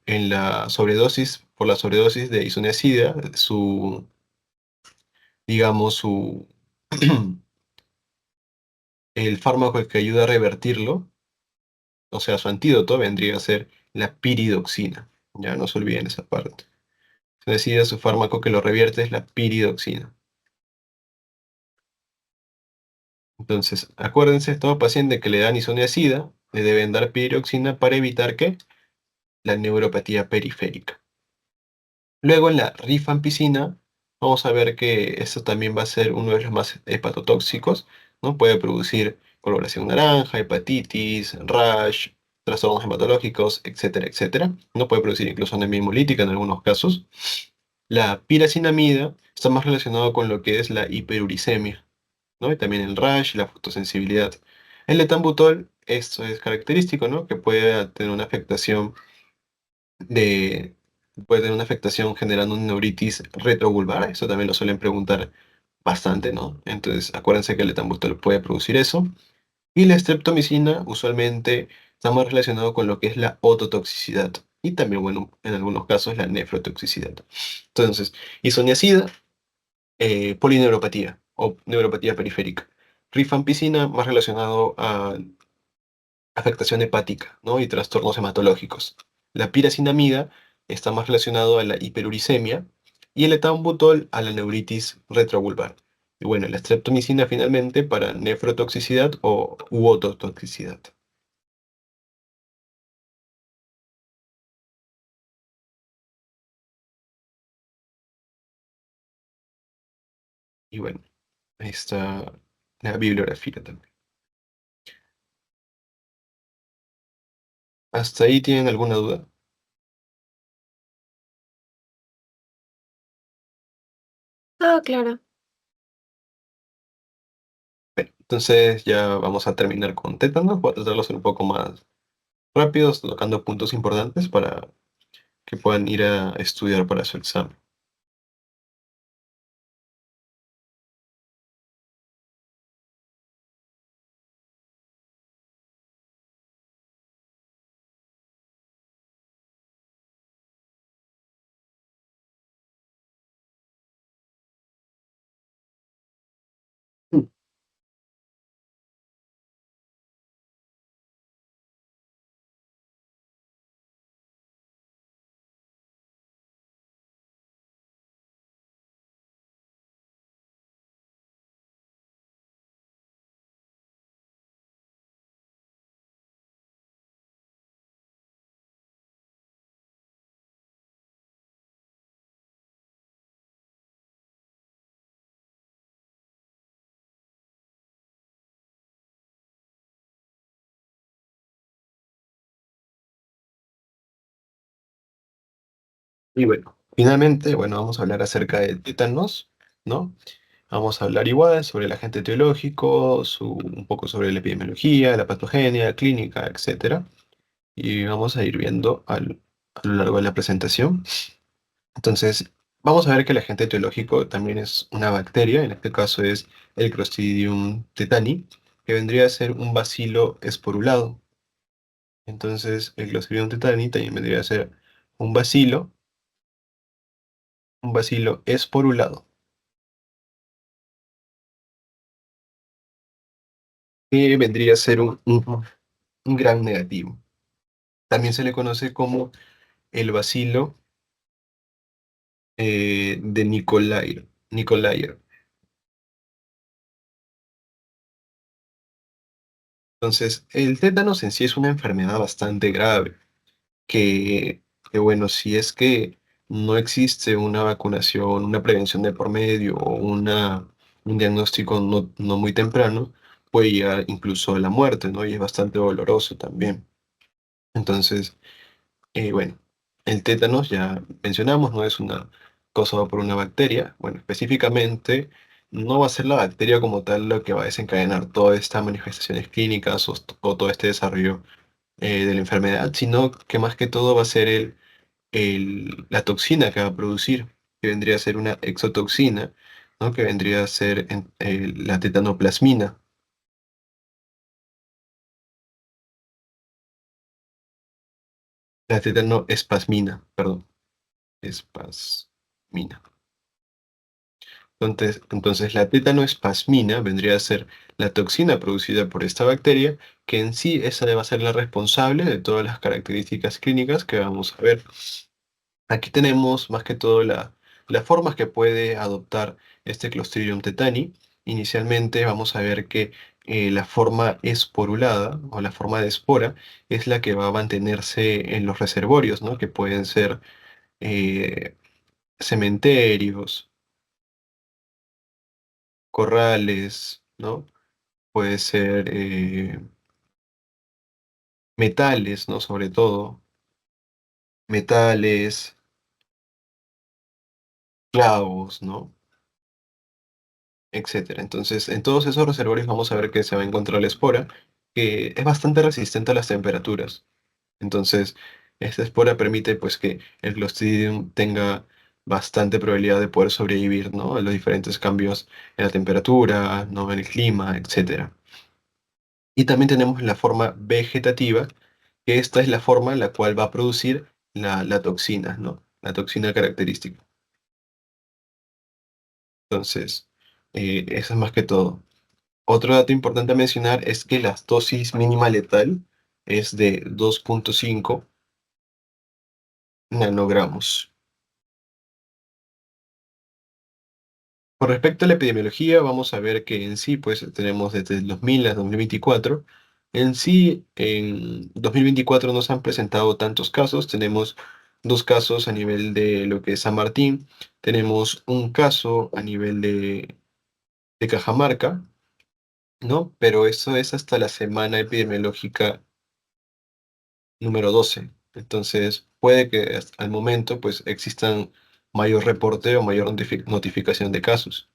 en la sobredosis, por la sobredosis de isoniazida, digamos, el fármaco que ayuda a revertirlo, o sea, su antídoto vendría a ser la piridoxina. Ya no se olviden esa parte. Isoniazida, su fármaco que lo revierte es la piridoxina. Entonces, acuérdense, todo paciente que le dan isoniazida, le deben dar piridoxina para evitar que la neuropatía periférica. Luego en la rifampicina vamos a ver que esto también va a ser uno de los más hepatotóxicos, ¿no? Puede producir coloración naranja, hepatitis, rash, trastornos hematológicos, etcétera, etcétera. No puede producir incluso anemia hemolítica en algunos casos. La piracinamida está más relacionado con lo que es la hiperuricemia, ¿no? Y también el rash y la fotosensibilidad. El etambutol, esto es característico, ¿no? Que puede tener una afectación de, puede tener una afectación generando una neuritis retrovulvar. Eso también lo suelen preguntar bastante, ¿no? Entonces, acuérdense que el etambutol puede producir eso. Y la streptomicina usualmente está más relacionado con lo que es la ototoxicidad. y también, bueno, en algunos casos la nefrotoxicidad. Entonces, isoniazida, polineuropatía o neuropatía periférica. Rifampicina más relacionado a afectación hepática, ¿no? Y trastornos hematológicos. La piracinamida está más relacionado a la hiperuricemia y el etambutol a la neuritis retrovulvar. Y bueno, la streptomicina finalmente para nefrotoxicidad o u ototoxicidad. Y bueno, ahí está la bibliografía también. ¿Hasta ahí tienen alguna duda? Ah, claro. Bueno, entonces ya vamos a terminar con tétanos. Voy a tratarlos de ser un poco más rápidos, tocando puntos importantes para que puedan ir a estudiar para su examen. Y bueno, finalmente, bueno, vamos a hablar acerca de tétanos, ¿no? Vamos a hablar igual sobre el agente etiológico, un poco sobre la epidemiología, la patogenia, clínica, etcétera. Y vamos a ir viendo a lo largo de la presentación. Entonces, vamos a ver que el agente etiológico también es una bacteria, en este caso es el Clostridium tetani, que vendría a ser un bacilo esporulado. Entonces, el Clostridium tetani también vendría a ser un bacilo, un bacilo esporulado, que vendría a ser un gran negativo. También se le conoce como el bacilo de Nicolair. Entonces, el tétanos en sí es una enfermedad bastante grave, que bueno, si es que no existe una vacunación, una prevención de por medio o un diagnóstico no muy temprano, puede llegar incluso a la muerte, ¿no? Y es bastante doloroso también. Entonces, bueno, el tétanos ya mencionamos, no es una causada por una bacteria. Bueno, específicamente no va a ser la bacteria como tal lo que va a desencadenar todas estas manifestaciones clínicas o todo este desarrollo de la enfermedad, sino que más que todo va a ser la toxina que va a producir, que vendría a ser una exotoxina, ¿no? Que vendría a ser la tetanoplasmina, la tetanoespasmina, perdón, espasmina. Entonces, la tetanoespasmina vendría a ser la toxina producida por esta bacteria, que en sí esa va a ser la responsable de todas las características clínicas que vamos a ver. Aquí tenemos más que todo las formas que puede adoptar este Clostridium tetani. Inicialmente vamos a ver que la forma esporulada o la forma de espora es la que va a mantenerse en los reservorios, ¿no? Que pueden ser eh, cementerios, corrales, ¿no? Puede ser metales, ¿no? Sobre todo, metales, clavos, ¿no? Etcétera. Entonces, en todos esos reservorios vamos a ver que se va a encontrar la espora, que es bastante resistente a las temperaturas. Entonces, esta espora permite pues que el Clostridium tenga bastante probabilidad de poder sobrevivir, ¿no? A los diferentes cambios en la temperatura, ¿no? En el clima, etcétera. Y también tenemos la forma vegetativa, que esta es la forma en la cual va a producir la toxina, ¿no? La toxina característica. Entonces, eso es más que todo. Otro dato importante a mencionar es que la dosis mínima letal es de 2,5 nanogramos. Con respecto a la epidemiología, vamos a ver que en sí, pues tenemos desde el 2000 a 2024. En sí, en 2024 no se han presentado tantos casos. Tenemos dos casos a nivel de lo que es San Martín. Tenemos un caso a nivel de Cajamarca, ¿no? Pero eso es hasta la semana epidemiológica número 12. Entonces, puede que hasta al momento pues existan mayor reporte o mayor notificación de casos,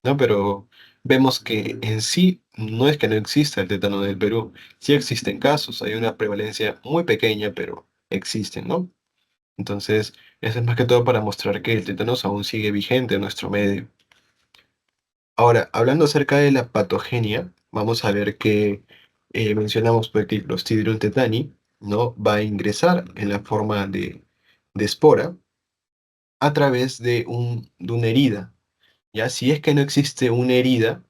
¿no? Pero vemos que en sí no es que no exista el tétano en el Perú, sí existen casos, hay una prevalencia muy pequeña, pero existen, ¿no? Entonces, eso es más que todo para mostrar que el tétanos aún sigue vigente en nuestro medio. Ahora, hablando acerca de la patogenia, vamos a ver que mencionamos pues, que el Clostridium tetani, ¿no? Va a ingresar en la forma de espora a través de una herida. ¿Ya? Si es que no existe una herida,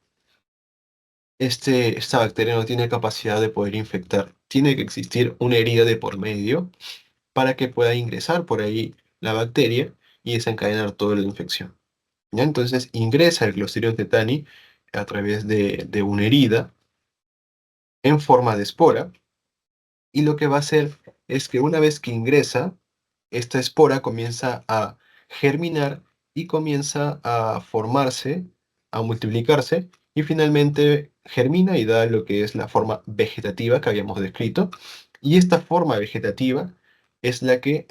esta bacteria no tiene capacidad de poder infectar. Tiene que existir una herida de por medio para que pueda ingresar por ahí la bacteria y desencadenar toda la infección. ¿Ya? Entonces ingresa el Clostridium tetani a través de una herida en forma de espora, y lo que va a hacer es que una vez que ingresa, esta espora comienza a germinar y comienza a formarse, a multiplicarse, y finalmente germina y da lo que es la forma vegetativa que habíamos descrito. Y esta forma vegetativa es la que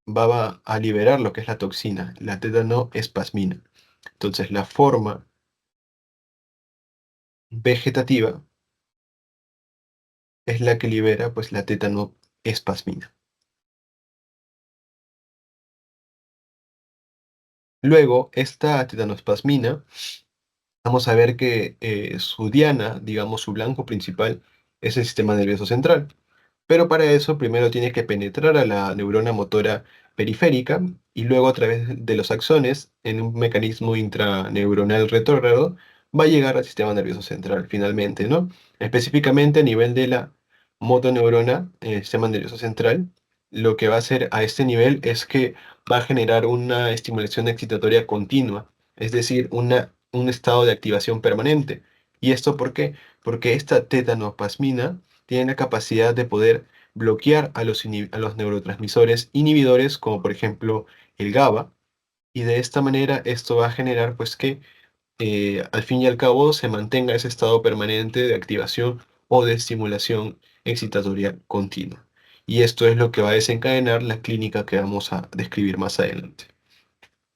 va a liberar lo que es la toxina, la tetanoespasmina. Entonces, la forma vegetativa es la que libera pues la tetanoespasmina. Luego, esta tetanospasmina, vamos a ver que su diana, digamos su blanco principal, es el sistema nervioso central. Pero para eso primero tiene que penetrar a la neurona motora periférica y luego a través de los axones, en un mecanismo intraneuronal retrógrado, va a llegar al sistema nervioso central finalmente, ¿no? Específicamente a nivel de la motoneurona en el sistema nervioso central, lo que va a hacer a este nivel es que va a generar una estimulación excitatoria continua, es decir, un estado de activación permanente. ¿Y esto por qué? Porque esta tetanopasmina tiene la capacidad de poder bloquear a los neurotransmisores inhibidores, como por ejemplo el GABA, y de esta manera esto va a generar pues que al fin y al cabo se mantenga ese estado permanente de activación o de estimulación excitatoria continua. Y esto es lo que va a desencadenar la clínica que vamos a describir más adelante.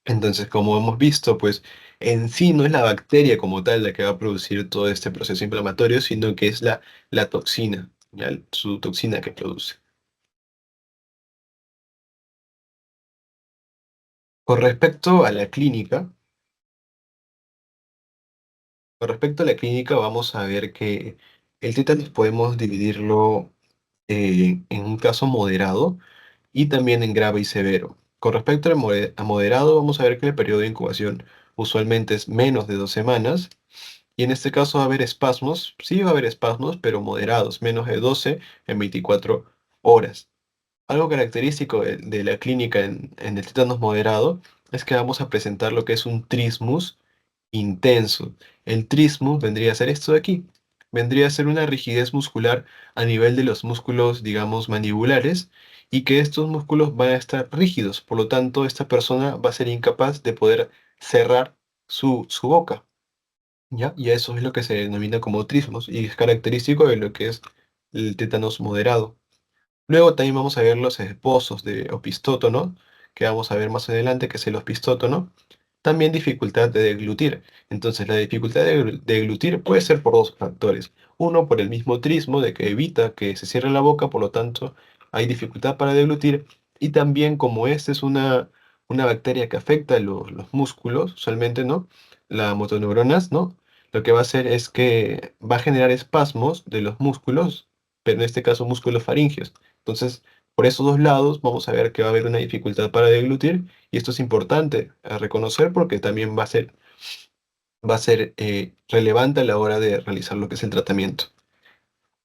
Entonces, como hemos visto, pues en sí no es la bacteria como tal la que va a producir todo este proceso inflamatorio, sino que es la toxina, ¿ya? Su toxina que produce. Con respecto a la clínica, vamos a ver que el tétanos podemos dividirlo en un caso moderado y también en grave y severo. Con respecto a moderado, vamos a ver que el periodo de incubación usualmente es menos de 2 semanas. Y en este caso va a haber espasmos, sí va a haber espasmos, pero moderados, menos de 12 en 24 horas. Algo característico de la clínica en el tétanos moderado es que vamos a presentar lo que es un trismus intenso. El trismus vendría a ser esto de aquí. Vendría a ser una rigidez muscular a nivel de los músculos, digamos, mandibulares, y que estos músculos van a estar rígidos. Por lo tanto, esta persona va a ser incapaz de poder cerrar su boca. ¿Ya? Y eso es lo que se denomina como trismos y es característico de lo que es el tétanos moderado. Luego también vamos a ver los esbozos de opistótono, que vamos a ver más adelante, que es el opistótono. También dificultad de deglutir. Entonces, la dificultad de deglutir puede ser por dos factores. Uno, por el mismo trismo, de que evita que se cierre la boca, por lo tanto, hay dificultad para deglutir. Y también, como esta es una bacteria que afecta los músculos, usualmente, ¿no? Las motoneuronas, ¿no? Lo que va a hacer es que va a generar espasmos de los músculos, pero en este caso músculos faringeos. Entonces, Por esos dos lados vamos a ver que va a haber una dificultad para deglutir y esto es importante a reconocer porque también va a ser relevante a la hora de realizar lo que es el tratamiento.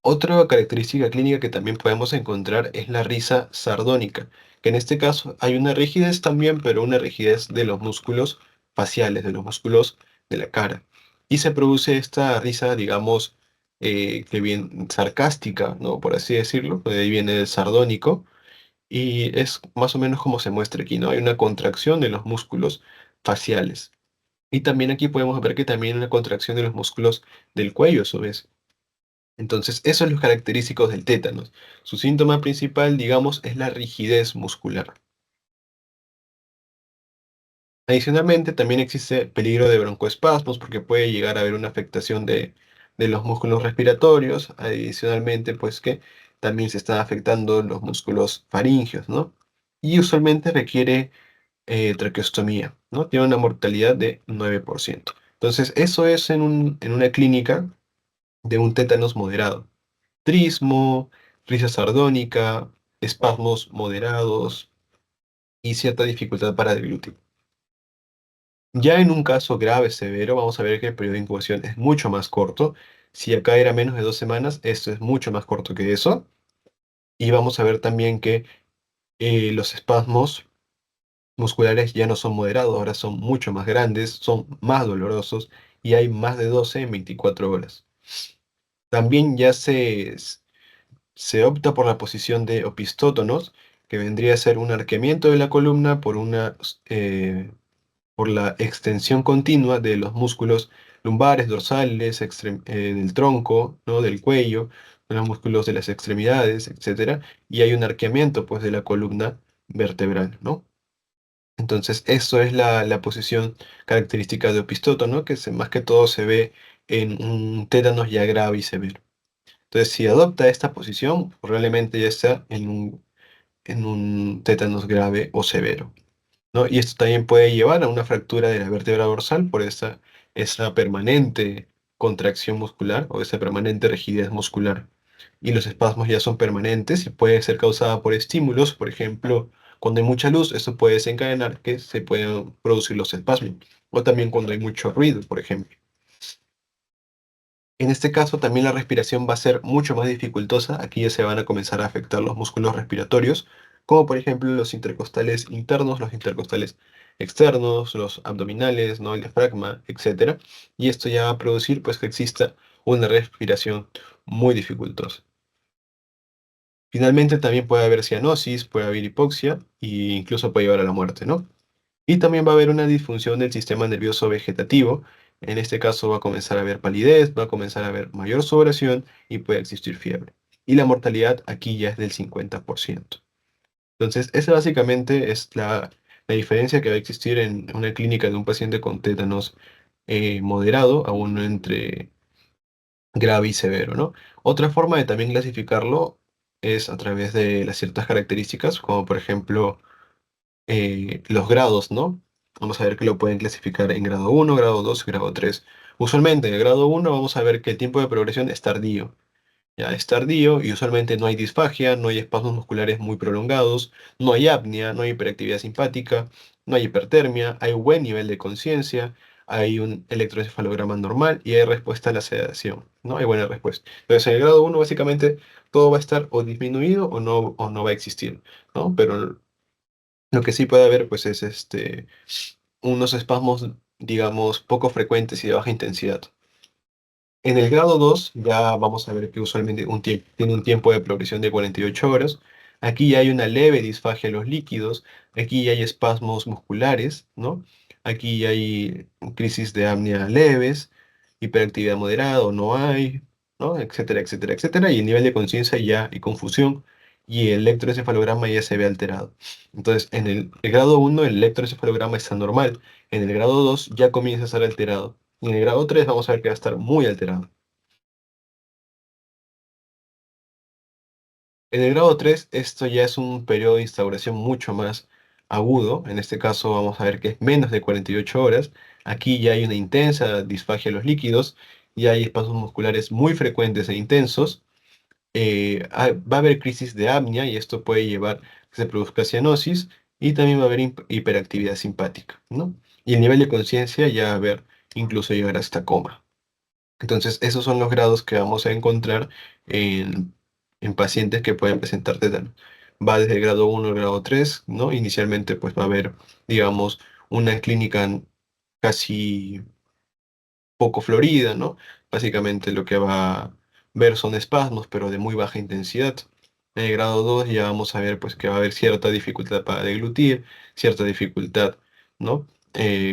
Otra característica clínica que también podemos encontrar es la risa sardónica, que en este caso hay una rigidez también, pero una rigidez de los músculos faciales, de los músculos de la cara. Y se produce esta risa, digamos, que bien sarcástica, ¿no? Por así decirlo, de ahí viene el sardónico, y es más o menos como se muestra aquí, ¿no? Hay una contracción de los músculos faciales. Y también aquí podemos ver que también hay una contracción de los músculos del cuello, a su vez. Entonces, eso es lo característico del tétanos. Su síntoma principal, digamos, es la rigidez muscular. Adicionalmente, también existe peligro de broncoespasmos porque puede llegar a haber una afectación de los músculos respiratorios. Adicionalmente, pues que también se están afectando los músculos faringios, ¿no? Y usualmente requiere traqueostomía, ¿no? Tiene una mortalidad de 9%. Entonces, eso es en una clínica de un tétanos moderado. Trismo, risa sardónica, espasmos moderados y cierta dificultad para deglutir. Ya en un caso grave, severo, vamos a ver que el periodo de incubación es mucho más corto. Si acá era menos de 2 semanas, esto es mucho más corto que eso. Y vamos a ver también que los espasmos musculares ya no son moderados, ahora son mucho más grandes, son más dolorosos y hay más de 12 en 24 horas. También ya se opta por la posición de opistótonos, que vendría a ser un arqueamiento de la columna por la extensión continua de los músculos lumbares, dorsales, del tronco, ¿no? Del cuello, de los músculos de las extremidades, etcétera, y hay un arqueamiento, pues, de la columna vertebral, ¿no? Entonces, eso es la posición característica de opistótono, que más que todo se ve en un tétanos ya grave y severo. Entonces, si adopta esta posición, probablemente ya está en un tétanos grave o severo, ¿no? Y esto también puede llevar a una fractura de la vértebra dorsal por esa permanente contracción muscular o esa permanente rigidez muscular. Y los espasmos ya son permanentes y puede ser causada por estímulos, por ejemplo, cuando hay mucha luz, esto puede desencadenar que se puedan producir los espasmos. O también cuando hay mucho ruido, por ejemplo. En este caso también la respiración va a ser mucho más dificultosa. Aquí ya se van a comenzar a afectar los músculos respiratorios, como por ejemplo los intercostales internos, los intercostales externos, los abdominales, ¿no? El diafragma, etcétera. Y esto ya va a producir pues que exista una respiración muy dificultosa. Finalmente también puede haber cianosis, puede haber hipoxia e incluso puede llevar a la muerte, ¿no? Y también va a haber una disfunción del sistema nervioso vegetativo. En este caso va a comenzar a haber palidez, va a comenzar a haber mayor sudoración y puede existir fiebre. Y la mortalidad aquí ya es del 50%. Entonces, esa básicamente es la diferencia que va a existir en una clínica de un paciente con tétanos moderado a uno entre grave y severo, ¿no? Otra forma de también clasificarlo es a través de las ciertas características, como por ejemplo los grados, ¿no? Vamos a ver que lo pueden clasificar en grado 1, grado 2, grado 3. Usualmente en el grado 1 vamos a ver que el tiempo de progresión es tardío. Ya es tardío y usualmente no hay disfagia, no hay espasmos musculares muy prolongados, no hay apnea, no hay hiperactividad simpática, no hay hipertermia, hay un buen nivel de conciencia, hay un electroencefalograma normal y hay respuesta a la sedación, ¿no? Hay buena respuesta. Entonces en el grado 1 básicamente todo va a estar o disminuido o no va a existir, ¿no? Pero lo que sí puede haber, pues, es unos espasmos, digamos, poco frecuentes y de baja intensidad. En el grado 2 ya vamos a ver que usualmente tiene un tiempo de progresión de 48 horas. Aquí ya hay una leve disfagia de los líquidos, aquí ya hay espasmos musculares, ¿no? Aquí ya hay crisis de apnea leves, hiperactividad moderada o no hay, ¿no? Etcétera, etcétera, etcétera. Y el nivel de conciencia ya y confusión y el electroencefalograma ya se ve alterado. Entonces, en el grado 1 el electroencefalograma está normal, en el grado 2 ya comienza a estar alterado. Y en el grado 3 vamos a ver que va a estar muy alterado. En el grado 3 esto ya es un periodo de instauración mucho más agudo. En este caso, vamos a ver que es menos de 48 horas. Aquí ya hay una intensa disfagia de los líquidos, ya hay espasmos musculares muy frecuentes e intensos. va a haber crisis de apnea y esto puede llevar a que se produzca cianosis y también va a haber hiperactividad simpática, ¿no? Y el nivel de conciencia ya va a haber incluso llegar hasta coma. Entonces, esos son los grados que vamos a encontrar en, en pacientes que pueden presentar tétanos. Va desde el grado 1 al grado 3, ¿no? Inicialmente, pues va a haber, digamos, una clínica casi poco florida, ¿no? Básicamente lo que va a ver son espasmos, pero de muy baja intensidad. En el grado 2 ya vamos a ver pues que va a haber cierta dificultad para deglutir, cierta dificultad, ¿no?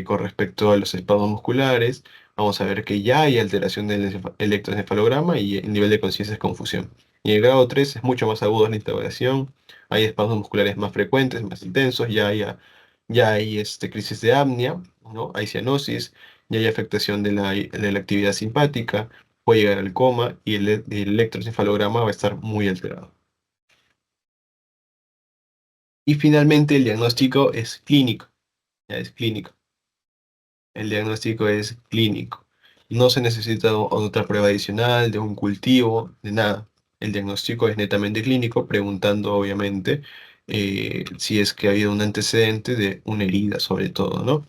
Con respecto a los espasmos musculares, vamos a ver que ya hay alteración del electroencefalograma y el nivel de conciencia es confusión. Y en el grado 3 es mucho más agudo la interrogación, hay espasmos musculares más frecuentes, más intensos, ya hay crisis de apnea, ¿no? Hay cianosis, ya hay afectación de la actividad simpática, puede llegar al coma y el electroencefalograma va a estar muy alterado. Y finalmente el diagnóstico es clínico, ya es clínico. El diagnóstico es clínico. No se necesita otra prueba adicional, de un cultivo, de nada. El diagnóstico es netamente clínico, preguntando obviamente si es que ha habido un antecedente de una herida, sobre todo, ¿no?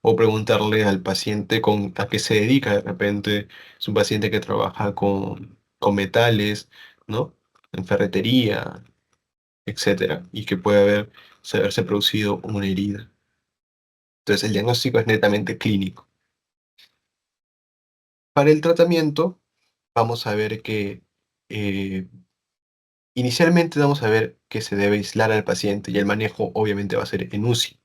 O preguntarle al paciente a qué se dedica. De repente es un paciente que trabaja con metales, ¿no? En ferretería, etcétera, y que puede haberse producido una herida. Entonces el diagnóstico es netamente clínico. Para el tratamiento, vamos a ver que eh, inicialmente vamos a ver que se debe aislar al paciente y el manejo obviamente va a ser en UCI.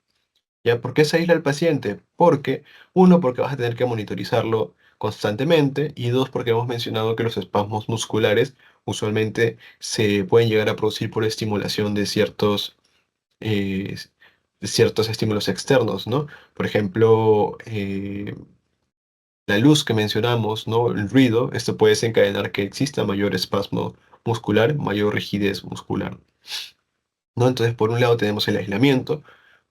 ¿Ya? ¿Por qué se aísla al paciente? Porque, uno, porque vas a tener que monitorizarlo constantemente y dos, porque hemos mencionado que los espasmos musculares usualmente se pueden llegar a producir por estimulación eh, de ciertos estímulos externos, ¿no? Por ejemplo, la luz que mencionamos, ¿no? El ruido, esto puede desencadenar que exista mayor espasmo muscular, mayor rigidez muscular, ¿no? Entonces, por un lado tenemos el aislamiento,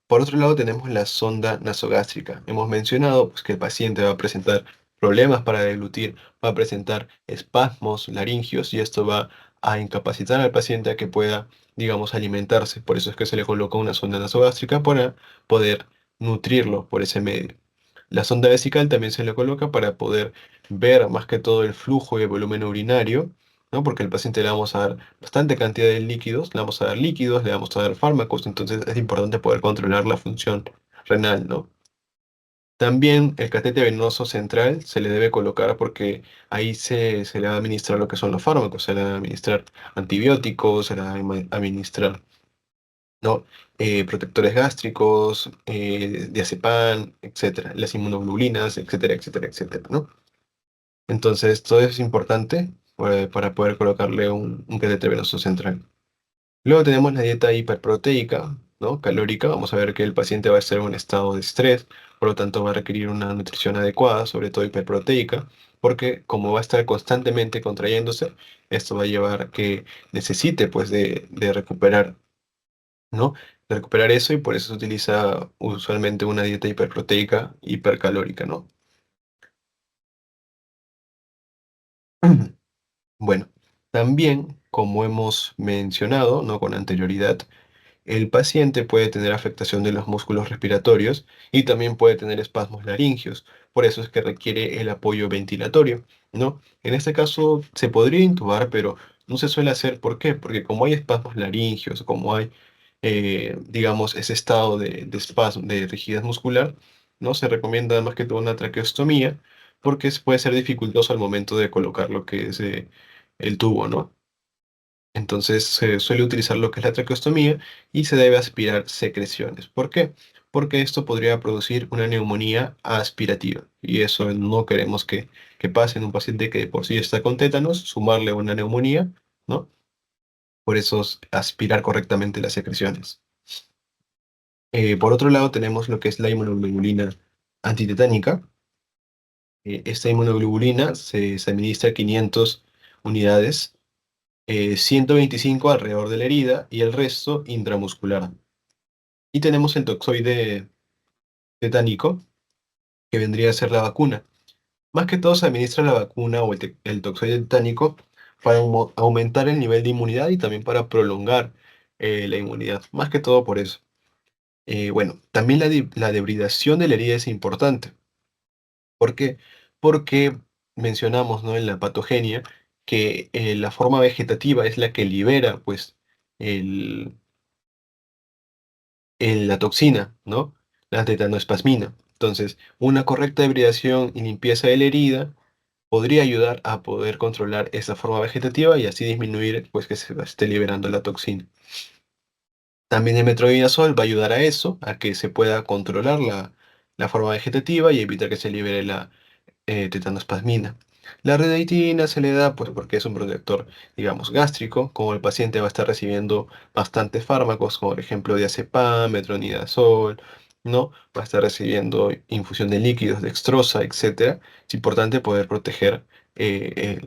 por otro lado tenemos la sonda nasogástrica. Hemos mencionado pues, que el paciente va a presentar problemas para deglutir, va a presentar espasmos laringios y esto va a incapacitar al paciente a que pueda, digamos, alimentarse. Por eso es que se le coloca una sonda nasogástrica para poder nutrirlo por ese medio. La sonda vesical también se le coloca para poder ver más que todo el flujo y el volumen urinario, ¿no? Porque al paciente le vamos a dar bastante cantidad de líquidos, le vamos a dar líquidos, le vamos a dar fármacos, entonces es importante poder controlar la función renal, ¿no? También el catete venoso central se le debe colocar porque ahí se le va a administrar lo que son los fármacos, se le va a administrar antibióticos, se le va a administrar, ¿no? Protectores gástricos, diazepam, etcétera, las inmunoglobulinas, etcétera, etcétera, etcétera, ¿no? Entonces, todo eso es importante para poder colocarle un catéter venoso central. Luego tenemos la dieta hiperproteica, ¿no? Calórica. Vamos a ver que el paciente va a estar en un estado de estrés, por lo tanto va a requerir una nutrición adecuada, sobre todo hiperproteica, porque como va a estar constantemente contrayéndose, esto va a llevar a que necesite pues de recuperar, ¿no? De recuperar eso y por eso se utiliza usualmente una dieta hiperproteica, hipercalórica, ¿no? Bueno, también, como hemos mencionado, ¿no? Con anterioridad, el paciente puede tener afectación de los músculos respiratorios y también puede tener espasmos laringios. Por eso es que requiere el apoyo ventilatorio, ¿no? En este caso se podría intubar, pero no se suele hacer. ¿Por qué? Porque como hay espasmos laringios, como hay, digamos, ese estado de espasmo, de rigidez muscular, ¿no? Se recomienda más que todo una traqueostomía porque puede ser dificultoso al momento de colocar lo que es el tubo, ¿no? Entonces se suele utilizar lo que es la traqueostomía y se debe aspirar secreciones. ¿Por qué? Porque esto podría producir una neumonía aspirativa y eso no queremos que pase en un paciente que de por sí está con tétanos, sumarle una neumonía, ¿no? Por eso es aspirar correctamente las secreciones. Por otro lado tenemos lo que es la inmunoglobulina antitetánica. Esta inmunoglobulina se administra 500 unidades, 125 alrededor de la herida y el resto intramuscular. Y tenemos el toxoide tetánico, que vendría a ser la vacuna. Más que todo se administra la vacuna o el toxoide tetánico para aumentar el nivel de inmunidad y también para prolongar la inmunidad, más que todo por eso. Bueno, también la debridación de la herida es importante. ¿Por qué? Porque mencionamos, ¿no? En la patogenia que la forma vegetativa es la que libera, pues, el, la toxina, ¿no? La tetanoespasmina. Entonces, una correcta debridación y limpieza de la herida podría ayudar a poder controlar esa forma vegetativa y así disminuir, pues, que se esté liberando la toxina. También el metronidazol va a ayudar a eso, a que se pueda controlar la forma vegetativa y evitar que se libere la tetanospasmina. La renaitina se le da pues porque es un protector, digamos, gástrico, como el paciente va a estar recibiendo bastantes fármacos, como por ejemplo diazepam, metronidazol, ¿no? Va a estar recibiendo infusión de líquidos, dextrosa, etcétera. Es importante poder proteger eh,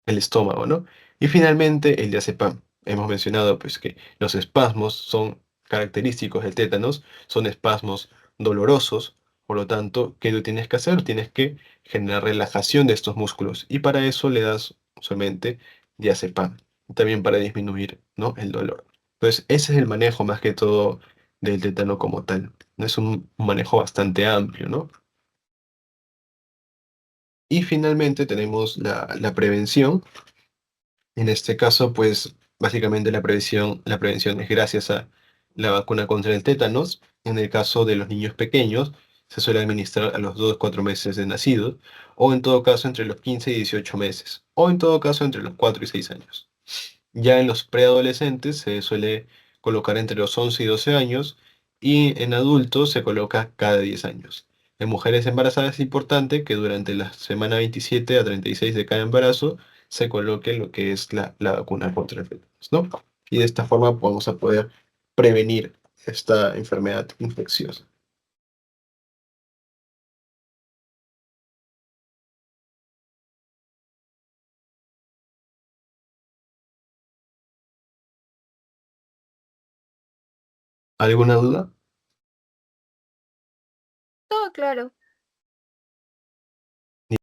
el estómago, ¿no? Y finalmente el diazepam. Hemos mencionado pues que los espasmos son característicos del tétanos, son espasmos dolorosos, por lo tanto, ¿qué tú tienes que hacer? Tienes que generar relajación de estos músculos y para eso le das usualmente diazepam, también para disminuir, ¿no? El dolor. Entonces, ese es el manejo más que todo del tétano como tal. No es un manejo bastante amplio, ¿no? Y finalmente tenemos la prevención. En este caso, pues básicamente la prevención es gracias a la vacuna contra el tétanos. En el caso de los niños pequeños, se suele administrar a los 2 o 4 meses de nacidos, o en todo caso entre los 15 y 18 meses, o en todo caso entre los 4 y 6 años. Ya en los preadolescentes se suele colocar entre los 11 y 12 años y en adultos se coloca cada 10 años. En mujeres embarazadas es importante que durante la semana 27 a 36 de cada embarazo se coloque lo que es la vacuna contra el tétanos, ¿no? Y de esta forma vamos a poder prevenir esta enfermedad infecciosa. ¿Alguna duda? Todo claro.